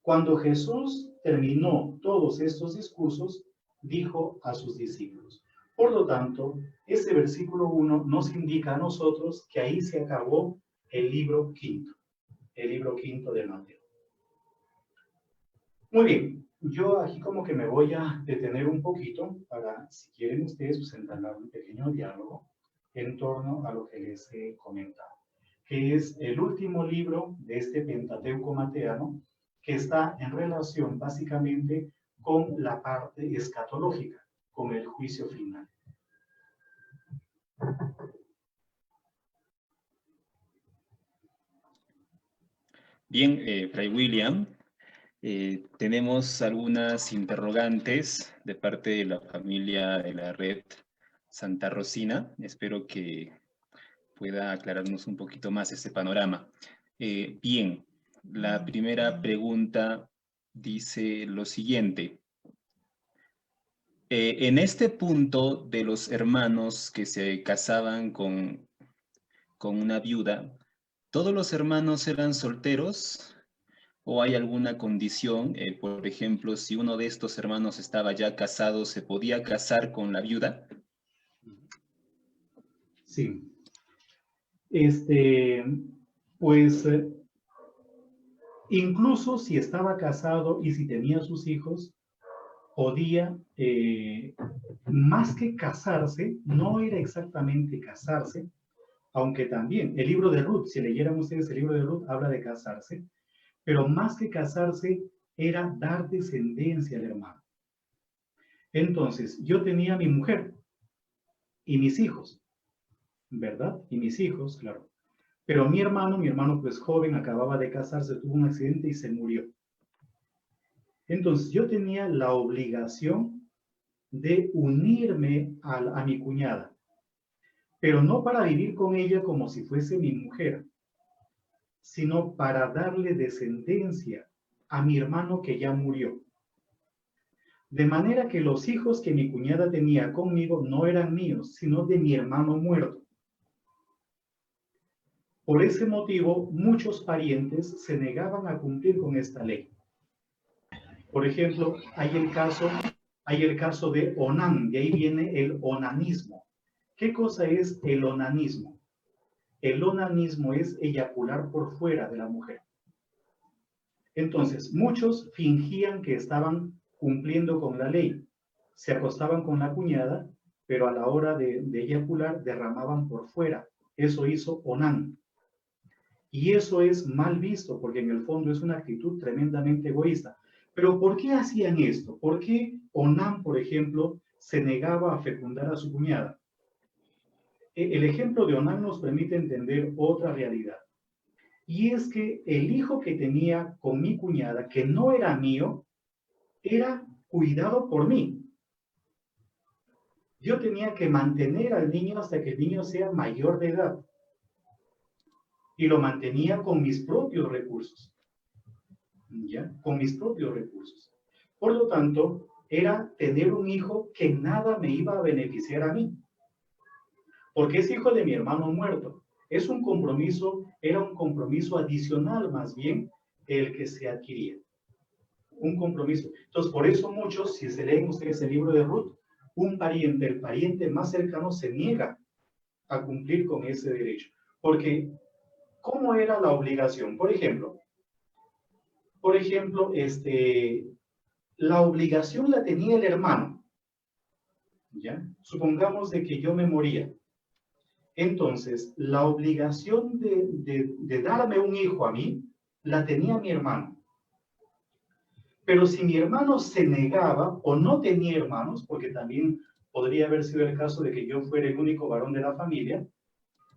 Cuando Jesús terminó todos estos discursos, dijo a sus discípulos. Por lo tanto, ese versículo 1 nos indica a nosotros que ahí se acabó el libro quinto de Mateo. Muy bien, yo aquí como que me voy a detener un poquito para, si quieren ustedes, pues entablar un pequeño diálogo en torno a lo que les he comentado, que es el último libro de este Pentateuco mateano, que está en relación básicamente con la parte escatológica, con el juicio final. Bien, Fray William, tenemos algunas interrogantes de parte de la familia de la red Santa Rosina. Espero que pueda aclararnos un poquito más este panorama. Bien, la primera pregunta dice lo siguiente. En este punto de los hermanos que se casaban con una viuda, ¿todos los hermanos eran solteros o hay alguna condición? Por ejemplo, si uno de estos hermanos estaba ya casado, ¿se podía casar con la viuda? Sí. Pues, incluso si estaba casado y si tenía sus hijos, podía, más que casarse, no era exactamente casarse, aunque también el libro de Ruth, si leyeran ustedes el libro de Ruth, habla de casarse, pero más que casarse era dar descendencia al hermano. Entonces, yo tenía a mi mujer y mis hijos, ¿verdad? Y mis hijos, claro. Pero mi hermano pues joven, acababa de casarse, tuvo un accidente y se murió. Entonces, yo tenía la obligación de unirme a mi cuñada, pero no para vivir con ella como si fuese mi mujer, sino para darle descendencia a mi hermano que ya murió. De manera que los hijos que mi cuñada tenía conmigo no eran míos, sino de mi hermano muerto. Por ese motivo, muchos parientes se negaban a cumplir con esta ley. Por ejemplo, hay el caso de Onán, de ahí viene el onanismo. ¿Qué cosa es el onanismo? El onanismo es eyacular por fuera de la mujer. Entonces, muchos fingían que estaban cumpliendo con la ley. Se acostaban con la cuñada, pero a la hora de eyacular derramaban por fuera. Eso hizo Onán. Y eso es mal visto, porque en el fondo es una actitud tremendamente egoísta. Pero ¿por qué hacían esto? ¿Por qué Onán, por ejemplo, se negaba a fecundar a su cuñada? El ejemplo de Onán nos permite entender otra realidad. Y es que el hijo que tenía con mi cuñada, que no era mío, era cuidado por mí. Yo tenía que mantener al niño hasta que el niño sea mayor de edad. Y lo mantenía con mis propios recursos. ¿Ya? Con mis propios recursos. Por lo tanto, era tener un hijo que nada me iba a beneficiar a mí. Porque es hijo de mi hermano muerto. Es un compromiso, era un compromiso adicional más bien el que se adquiría. Un compromiso. Entonces, por eso muchos, si se leen ustedes el libro de Ruth, un pariente, el pariente más cercano se niega a cumplir con ese derecho. Porque, ¿cómo era la obligación? Por ejemplo, la obligación la tenía el hermano. ¿Ya? Supongamos de que yo me moría. Entonces, la obligación de darme un hijo a mí, la tenía mi hermano. Pero si mi hermano se negaba o no tenía hermanos, porque también podría haber sido el caso de que yo fuera el único varón de la familia,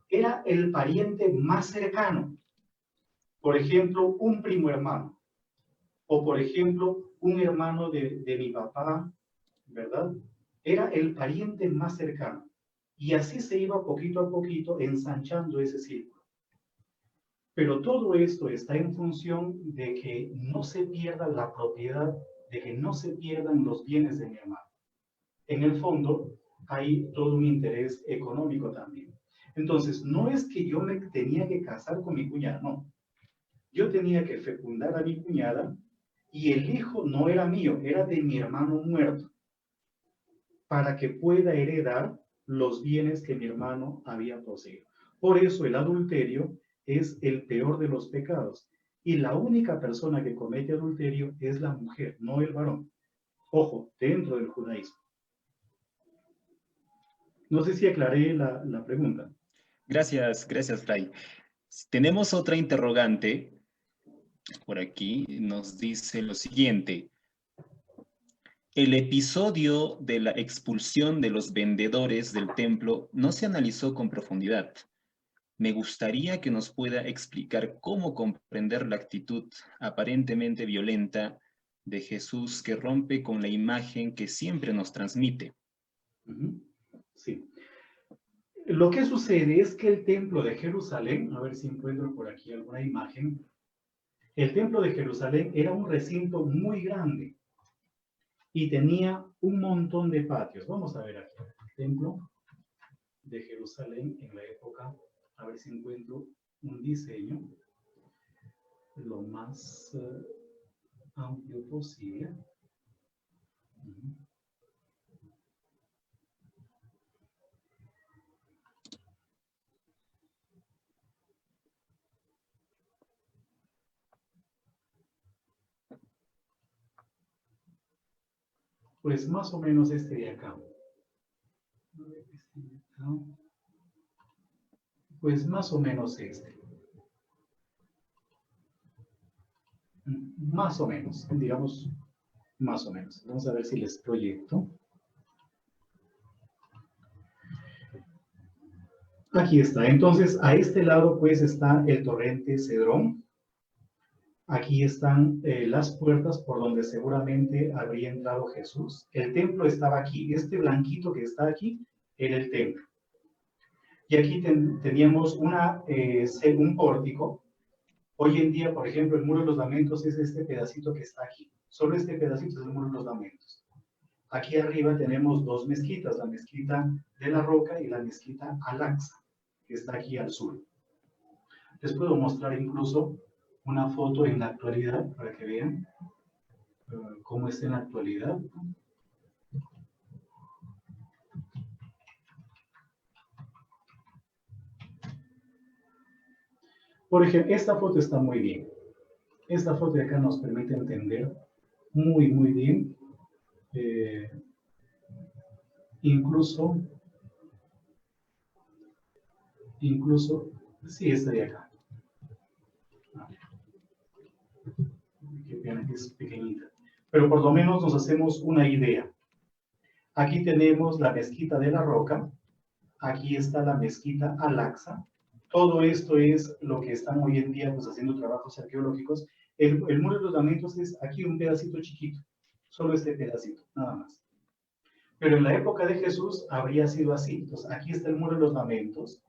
era el pariente más cercano. Por ejemplo, un primo hermano. O por ejemplo, un hermano de mi papá, ¿verdad? Era el pariente más cercano. Y así se iba poquito a poquito ensanchando ese círculo. Pero todo esto está en función de que no se pierda la propiedad, de que no se pierdan los bienes de mi hermano. En el fondo, hay todo un interés económico también. Entonces, no es que yo me tenía que casar con mi cuñada, no. Yo tenía que fecundar a mi cuñada y el hijo no era mío, era de mi hermano muerto, para que pueda heredar los bienes que mi hermano había poseído. Por eso el adulterio es el peor de los pecados. y la única persona que comete adulterio es la mujer, no el varón. Ojo, dentro del judaísmo. No sé si aclaré la pregunta. Gracias, Fray. Tenemos otra interrogante. Por aquí nos dice lo siguiente. El episodio de la expulsión de los vendedores del templo no se analizó con profundidad. Me gustaría que nos pueda explicar cómo comprender la actitud aparentemente violenta de Jesús que rompe con la imagen que siempre nos transmite. Sí. Lo que sucede es que el templo de Jerusalén, a ver si encuentro por aquí alguna imagen, el templo de Jerusalén era un recinto muy grande y tenía un montón de patios. Vamos a ver aquí, el templo de Jerusalén en la época, a ver si encuentro un diseño lo más amplio posible. Pues más o menos este de acá. Pues más o menos este. Más o menos, digamos, más o menos. Vamos a ver si les proyecto. Aquí está. Entonces, a este lado pues está el torrente Cedrón. Aquí están las puertas por donde seguramente habría entrado Jesús. El templo estaba aquí. Este blanquito que está aquí era el templo. Y aquí teníamos un pórtico. Hoy en día, por ejemplo, el Muro de los Lamentos es este pedacito que está aquí. Solo este pedacito es el Muro de los Lamentos. Aquí arriba tenemos dos mezquitas, la mezquita de la Roca y la mezquita Al-Aqsa, que está aquí al sur. Les puedo mostrar incluso una foto en la actualidad para que vean cómo está en la actualidad. Por ejemplo, esta foto está muy bien. Esta foto de acá nos permite entender muy, muy bien. Incluso, sí, esta de acá. Qué pena que es pequeñita. Pero por lo menos nos hacemos una idea. Aquí tenemos la mezquita de la Roca. Aquí está la mezquita Al-Aqsa. Todo esto es lo que están hoy en día pues, haciendo trabajos arqueológicos. El Muro de los Lamentos es aquí un pedacito chiquito. Solo este pedacito, nada más. Pero en la época de Jesús habría sido así. Entonces, aquí está el Muro de los Lamentos.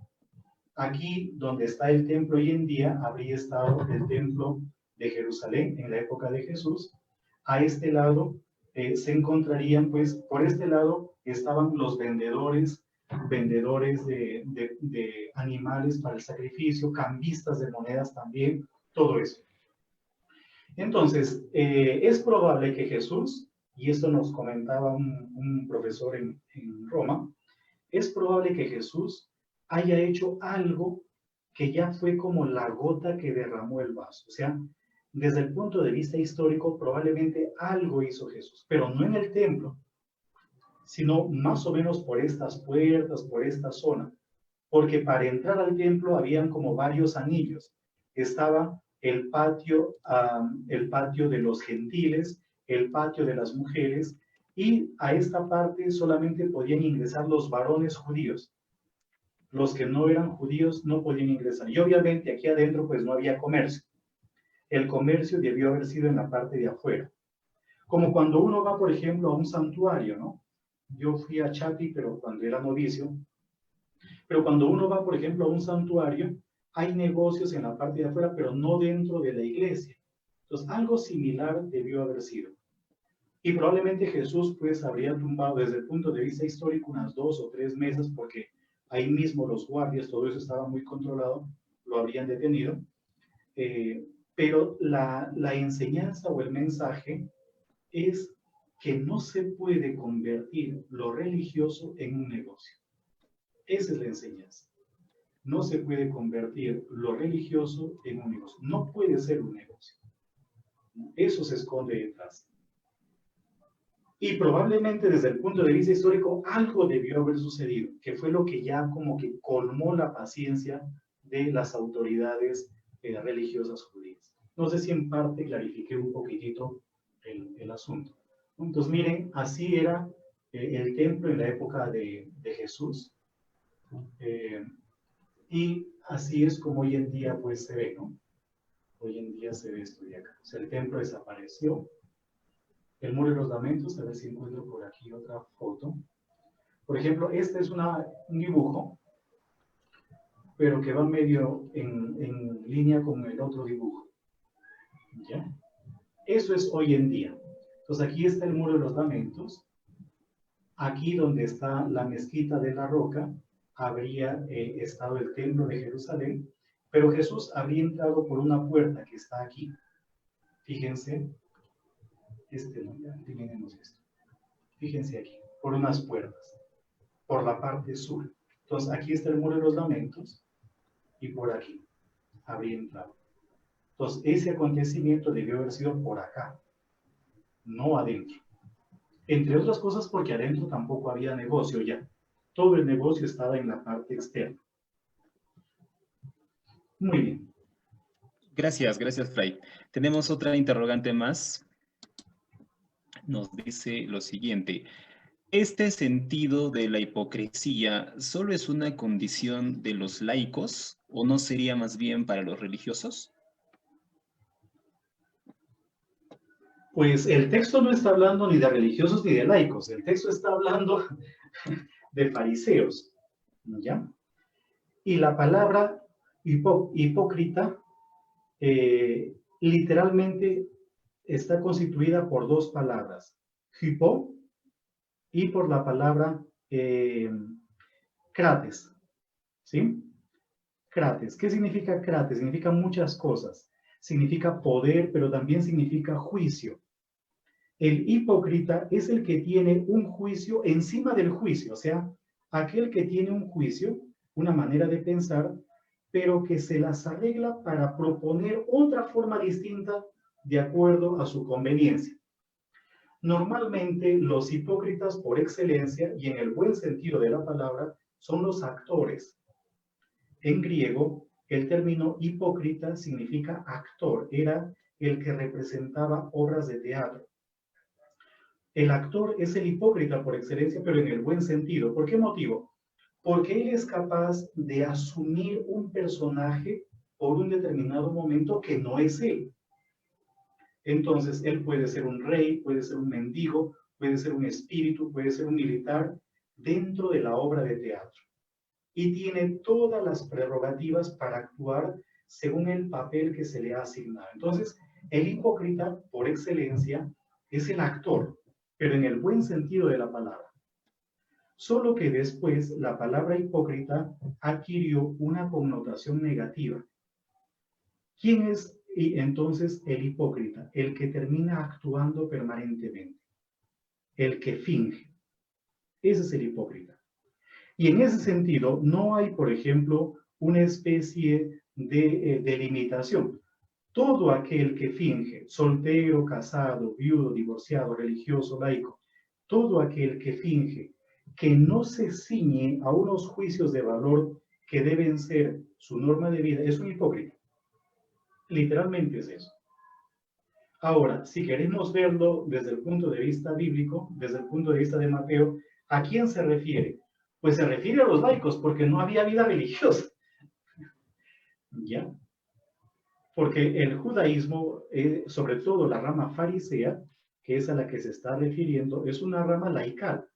Aquí, donde está el templo hoy en día, habría estado el templo de Jerusalén en la época de Jesús. A este lado se encontrarían, pues, por este lado estaban los vendedores de animales para el sacrificio, cambistas de monedas también, todo eso. Entonces, es probable que Jesús, y esto nos comentaba un profesor en Roma, es probable que Jesús haya hecho algo que ya fue como la gota que derramó el vaso. O sea, desde el punto de vista histórico, probablemente algo hizo Jesús, pero no en el templo, sino más o menos por estas puertas, por esta zona. Porque para entrar al templo habían como varios anillos. Estaba el patio de los gentiles, el patio de las mujeres, y a esta parte solamente podían ingresar los varones judíos. Los que no eran judíos no podían ingresar. Y obviamente aquí adentro pues no había comercio. El comercio debió haber sido en la parte de afuera. Como cuando uno va, por ejemplo, a un santuario, ¿no? Yo fui a Chapi, pero cuando era novicio. Pero cuando uno va, por ejemplo, a un santuario, hay negocios en la parte de afuera, pero no dentro de la iglesia. Entonces, algo similar debió haber sido. Y probablemente Jesús, pues, habría tumbado desde el punto de vista histórico unas 2 o 3 mesas, porque ahí mismo los guardias, todo eso estaba muy controlado, lo habrían detenido. Pero la enseñanza o el mensaje es que no se puede convertir lo religioso en un negocio. Esa es la enseñanza. no se puede convertir lo religioso en un negocio. No puede ser un negocio. Eso se esconde detrás. Y probablemente desde el punto de vista histórico algo debió haber sucedido, que fue lo que ya como que colmó la paciencia de las autoridades religiosas judías. No sé si en parte clarifiqué un poquitito el asunto. Entonces miren, así era el templo en la época de Jesús. Y así es como hoy en día pues se ve, ¿no? Hoy en día se ve esto de acá. O sea, el templo desapareció. El muro de los lamentos, a ver si encuentro por aquí otra foto. Por ejemplo, este es un dibujo, pero que va medio en línea con el otro dibujo. ¿Ya? Eso es hoy en día. Entonces aquí está el muro de los lamentos. Aquí donde está la mezquita de la roca, habría estado el templo de Jerusalén, pero Jesús habría entrado por una puerta que está aquí. Fíjense. Eliminemos esto. Fíjense aquí, por unas puertas, por la parte sur. Entonces, aquí está el muro de los lamentos, y por aquí habría entrado. Entonces, ese acontecimiento debió haber sido por acá, no adentro. Entre otras cosas porque adentro tampoco había negocio ya. Todo el negocio estaba en la parte externa. Muy bien. Gracias, Fray. Tenemos otra interrogante más. Nos dice lo siguiente: ¿este sentido de la hipocresía solo es una condición de los laicos o no sería más bien para los religiosos? Pues el texto no está hablando ni de religiosos ni de laicos, el texto está hablando de fariseos, ¿ya? Y la palabra hipócrita literalmente está constituida por dos palabras, hypo y por la palabra krates, ¿sí? Krates. ¿Qué significa krates? Significa muchas cosas. Significa poder, pero también significa juicio. El hipócrita es el que tiene un juicio encima del juicio, o sea, aquel que tiene un juicio, una manera de pensar, pero que se las arregla para proponer otra forma distinta de acuerdo a su conveniencia. Normalmente los hipócritas por excelencia, y en el buen sentido de la palabra, son los actores. En griego, el término hipócrita significa actor, era el que representaba obras de teatro. El actor es el hipócrita por excelencia, pero en el buen sentido. ¿Por qué motivo? Porque él es capaz de asumir un personaje por un determinado momento que no es él. Entonces, él puede ser un rey, puede ser un mendigo, puede ser un espíritu, puede ser un militar dentro de la obra de teatro. Y tiene todas las prerrogativas para actuar según el papel que se le ha asignado. Entonces, el hipócrita, por excelencia, es el actor, pero en el buen sentido de la palabra. Solo que después la palabra hipócrita adquirió una connotación negativa. ¿Quién es entonces el hipócrita? El que termina actuando permanentemente, el que finge. Ese es el hipócrita. Y en ese sentido no hay, por ejemplo, una especie de delimitación. Todo aquel que finge, soltero, casado, viudo, divorciado, religioso, laico, todo aquel que finge que no se ciñe a unos juicios de valor que deben ser su norma de vida, es un hipócrita. Literalmente es eso. Ahora, si queremos verlo desde el punto de vista bíblico, desde el punto de vista de Mateo, ¿a quién se refiere? Pues se refiere a los laicos, porque no había vida religiosa. ¿Ya? Porque el judaísmo, sobre todo la rama farisea, que es a la que se está refiriendo, es una rama laical.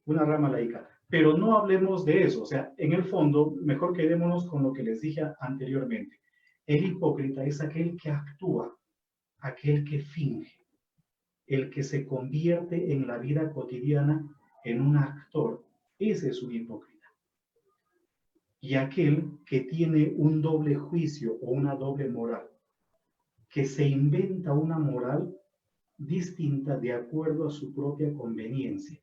Una rama laical. Pero no hablemos de eso. O sea, en el fondo, mejor quedémonos con lo que les dije anteriormente. El hipócrita es aquel que actúa, aquel que finge, el que se convierte en la vida cotidiana en un actor. Ese es un hipócrita. Y aquel que tiene un doble juicio o una doble moral, que se inventa una moral distinta de acuerdo a su propia conveniencia.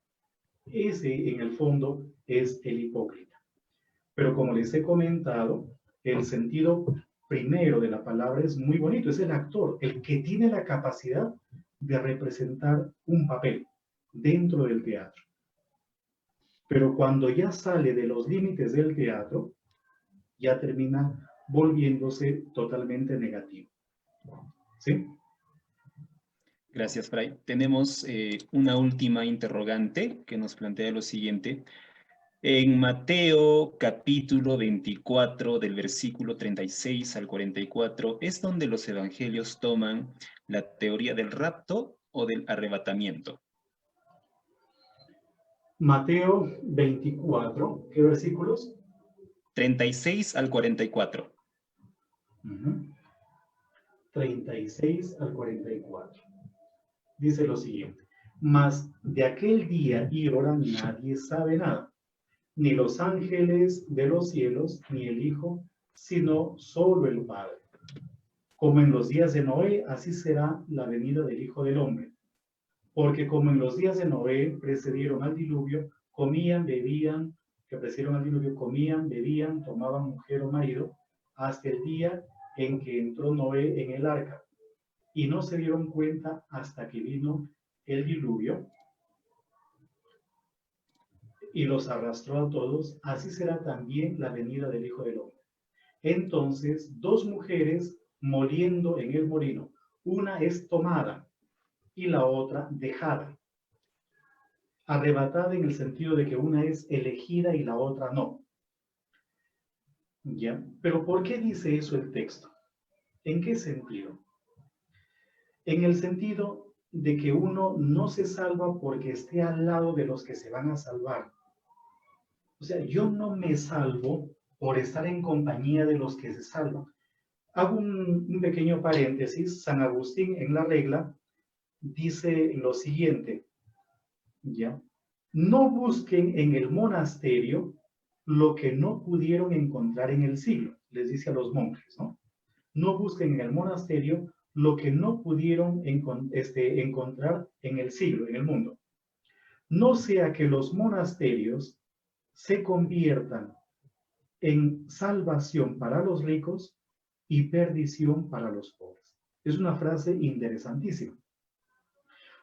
Ese, en el fondo, es el hipócrita. Pero como les he comentado, el sentido primero de la palabra es muy bonito, es el actor, el que tiene la capacidad de representar un papel dentro del teatro. Pero cuando ya sale de los límites del teatro, ya termina volviéndose totalmente negativo. ¿Sí? Gracias, Fray. Tenemos una última interrogante que nos plantea lo siguiente. En Mateo capítulo 24, del versículo 36 al 44, ¿es donde los evangelios toman la teoría del rapto o del arrebatamiento? Mateo 24, ¿qué versículos? 36 al 44. 36 al 44. Dice lo siguiente: mas de aquel día y hora nadie sabe nada, ni los ángeles de los cielos, ni el Hijo, sino solo el Padre. Como en los días de Noé, así será la venida del Hijo del Hombre. Porque como en los días de Noé precedieron al diluvio, comían, bebían, tomaban mujer o marido, hasta el día en que entró Noé en el arca. Y no se dieron cuenta hasta que vino el diluvio y los arrastró a todos. Así será también la venida del Hijo del Hombre. Entonces, dos mujeres moliendo en el molino, una es tomada y la otra dejada. Arrebatada en el sentido de que una es elegida y la otra no. ¿Ya? Pero ¿por qué dice eso el texto? ¿En qué sentido? En el sentido de que uno no se salva porque esté al lado de los que se van a salvar. O sea, yo no me salvo por estar en compañía de los que se salvan. Hago un pequeño paréntesis. San Agustín en la regla dice lo siguiente, ¿ya? No busquen en el monasterio lo que no pudieron encontrar en el siglo, les dice a los monjes, ¿no? No busquen en el monasterio lo que no pudieron encontrar en el siglo, en el mundo. No sea que los monasterios se conviertan en salvación para los ricos y perdición para los pobres. Es una frase interesantísima.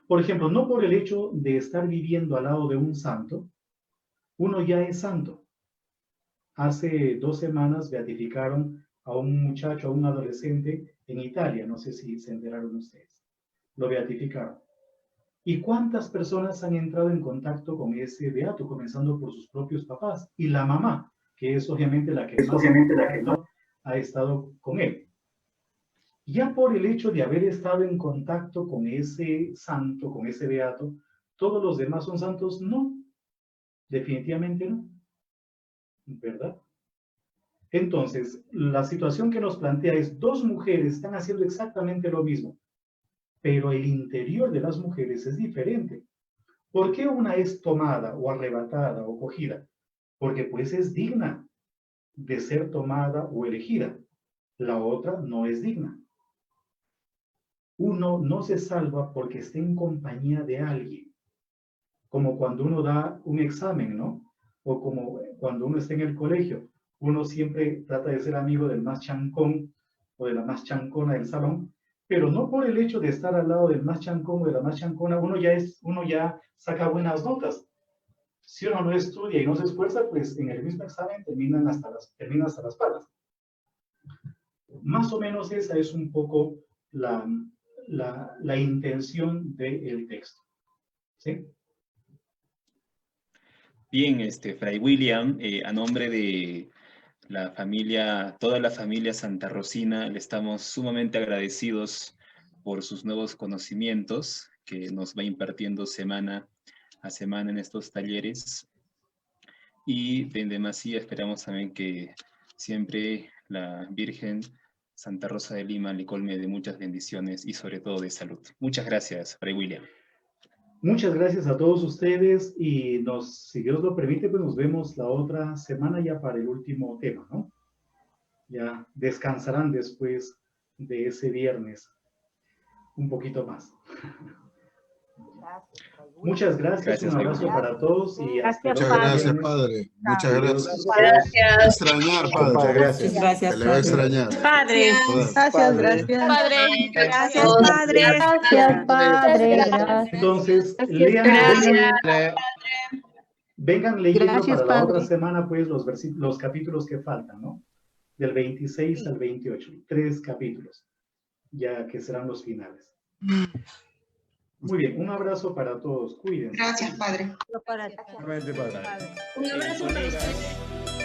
Por ejemplo, no por el hecho de estar viviendo al lado de un santo, uno ya es santo. Hace 2 semanas beatificaron a un muchacho, a un adolescente en Italia, no sé si se enteraron ustedes. Lo beatificaron. ¿Y cuántas personas han entrado en contacto con ese beato, comenzando por sus propios papás? Y la mamá, que es obviamente la que más ha estado con él. Ya por el hecho de haber estado en contacto con ese santo, con ese beato, ¿todos los demás son santos? No, definitivamente no. ¿Verdad? Entonces, la situación que nos plantea es, dos mujeres están haciendo exactamente lo mismo, pero el interior de las mujeres es diferente. ¿Por qué una es tomada o arrebatada o cogida? Porque pues es digna de ser tomada o elegida. La otra no es digna. Uno no se salva porque esté en compañía de alguien. Como cuando uno da un examen, ¿no? O como cuando uno está en el colegio. Uno siempre trata de ser amigo del más chancón o de la más chancona del salón, pero no por el hecho de estar al lado del más chancón o de la más chancona, uno ya saca buenas notas. Si uno no estudia y no se esfuerza, pues en el mismo examen termina hasta las patas. Más o menos esa es un poco la intención del texto. ¿Sí? Bien, Fray William, a nombre de la familia, toda la familia Santa Rosina, le estamos sumamente agradecidos por sus nuevos conocimientos que nos va impartiendo semana a semana en estos talleres. Y de demasía esperamos también que siempre la Virgen Santa Rosa de Lima le colme de muchas bendiciones y sobre todo de salud. Muchas gracias, Fray William. Muchas gracias a todos ustedes y si Dios lo permite, pues nos vemos la otra semana ya para el último tema, ¿no? Ya descansarán después de ese viernes un poquito más. Gracias. Muchas gracias, Gracias, un abrazo amigo. para todos y hasta Gracias, el Muchas gracias, viernes. padre. Muchas Dios gracias. los Gracias. Te va a extrañar, padre. Muchas gracias. Gracias, Se le va a padre. extrañar. Padre. Gracias, gracias. Padre. Gracias, Todos. padre. Gracias, padre. Gracias. Entonces, Gracias. vengan leyendo Gracias, para la otra padre. semana, pues, los capítulos que faltan, ¿no? Del 26 al 28, 3 capítulos, ya que serán los finales. Muy bien, un abrazo para todos, cuídense. Gracias, padre. Para Realmente, padre. Un abrazo para ustedes.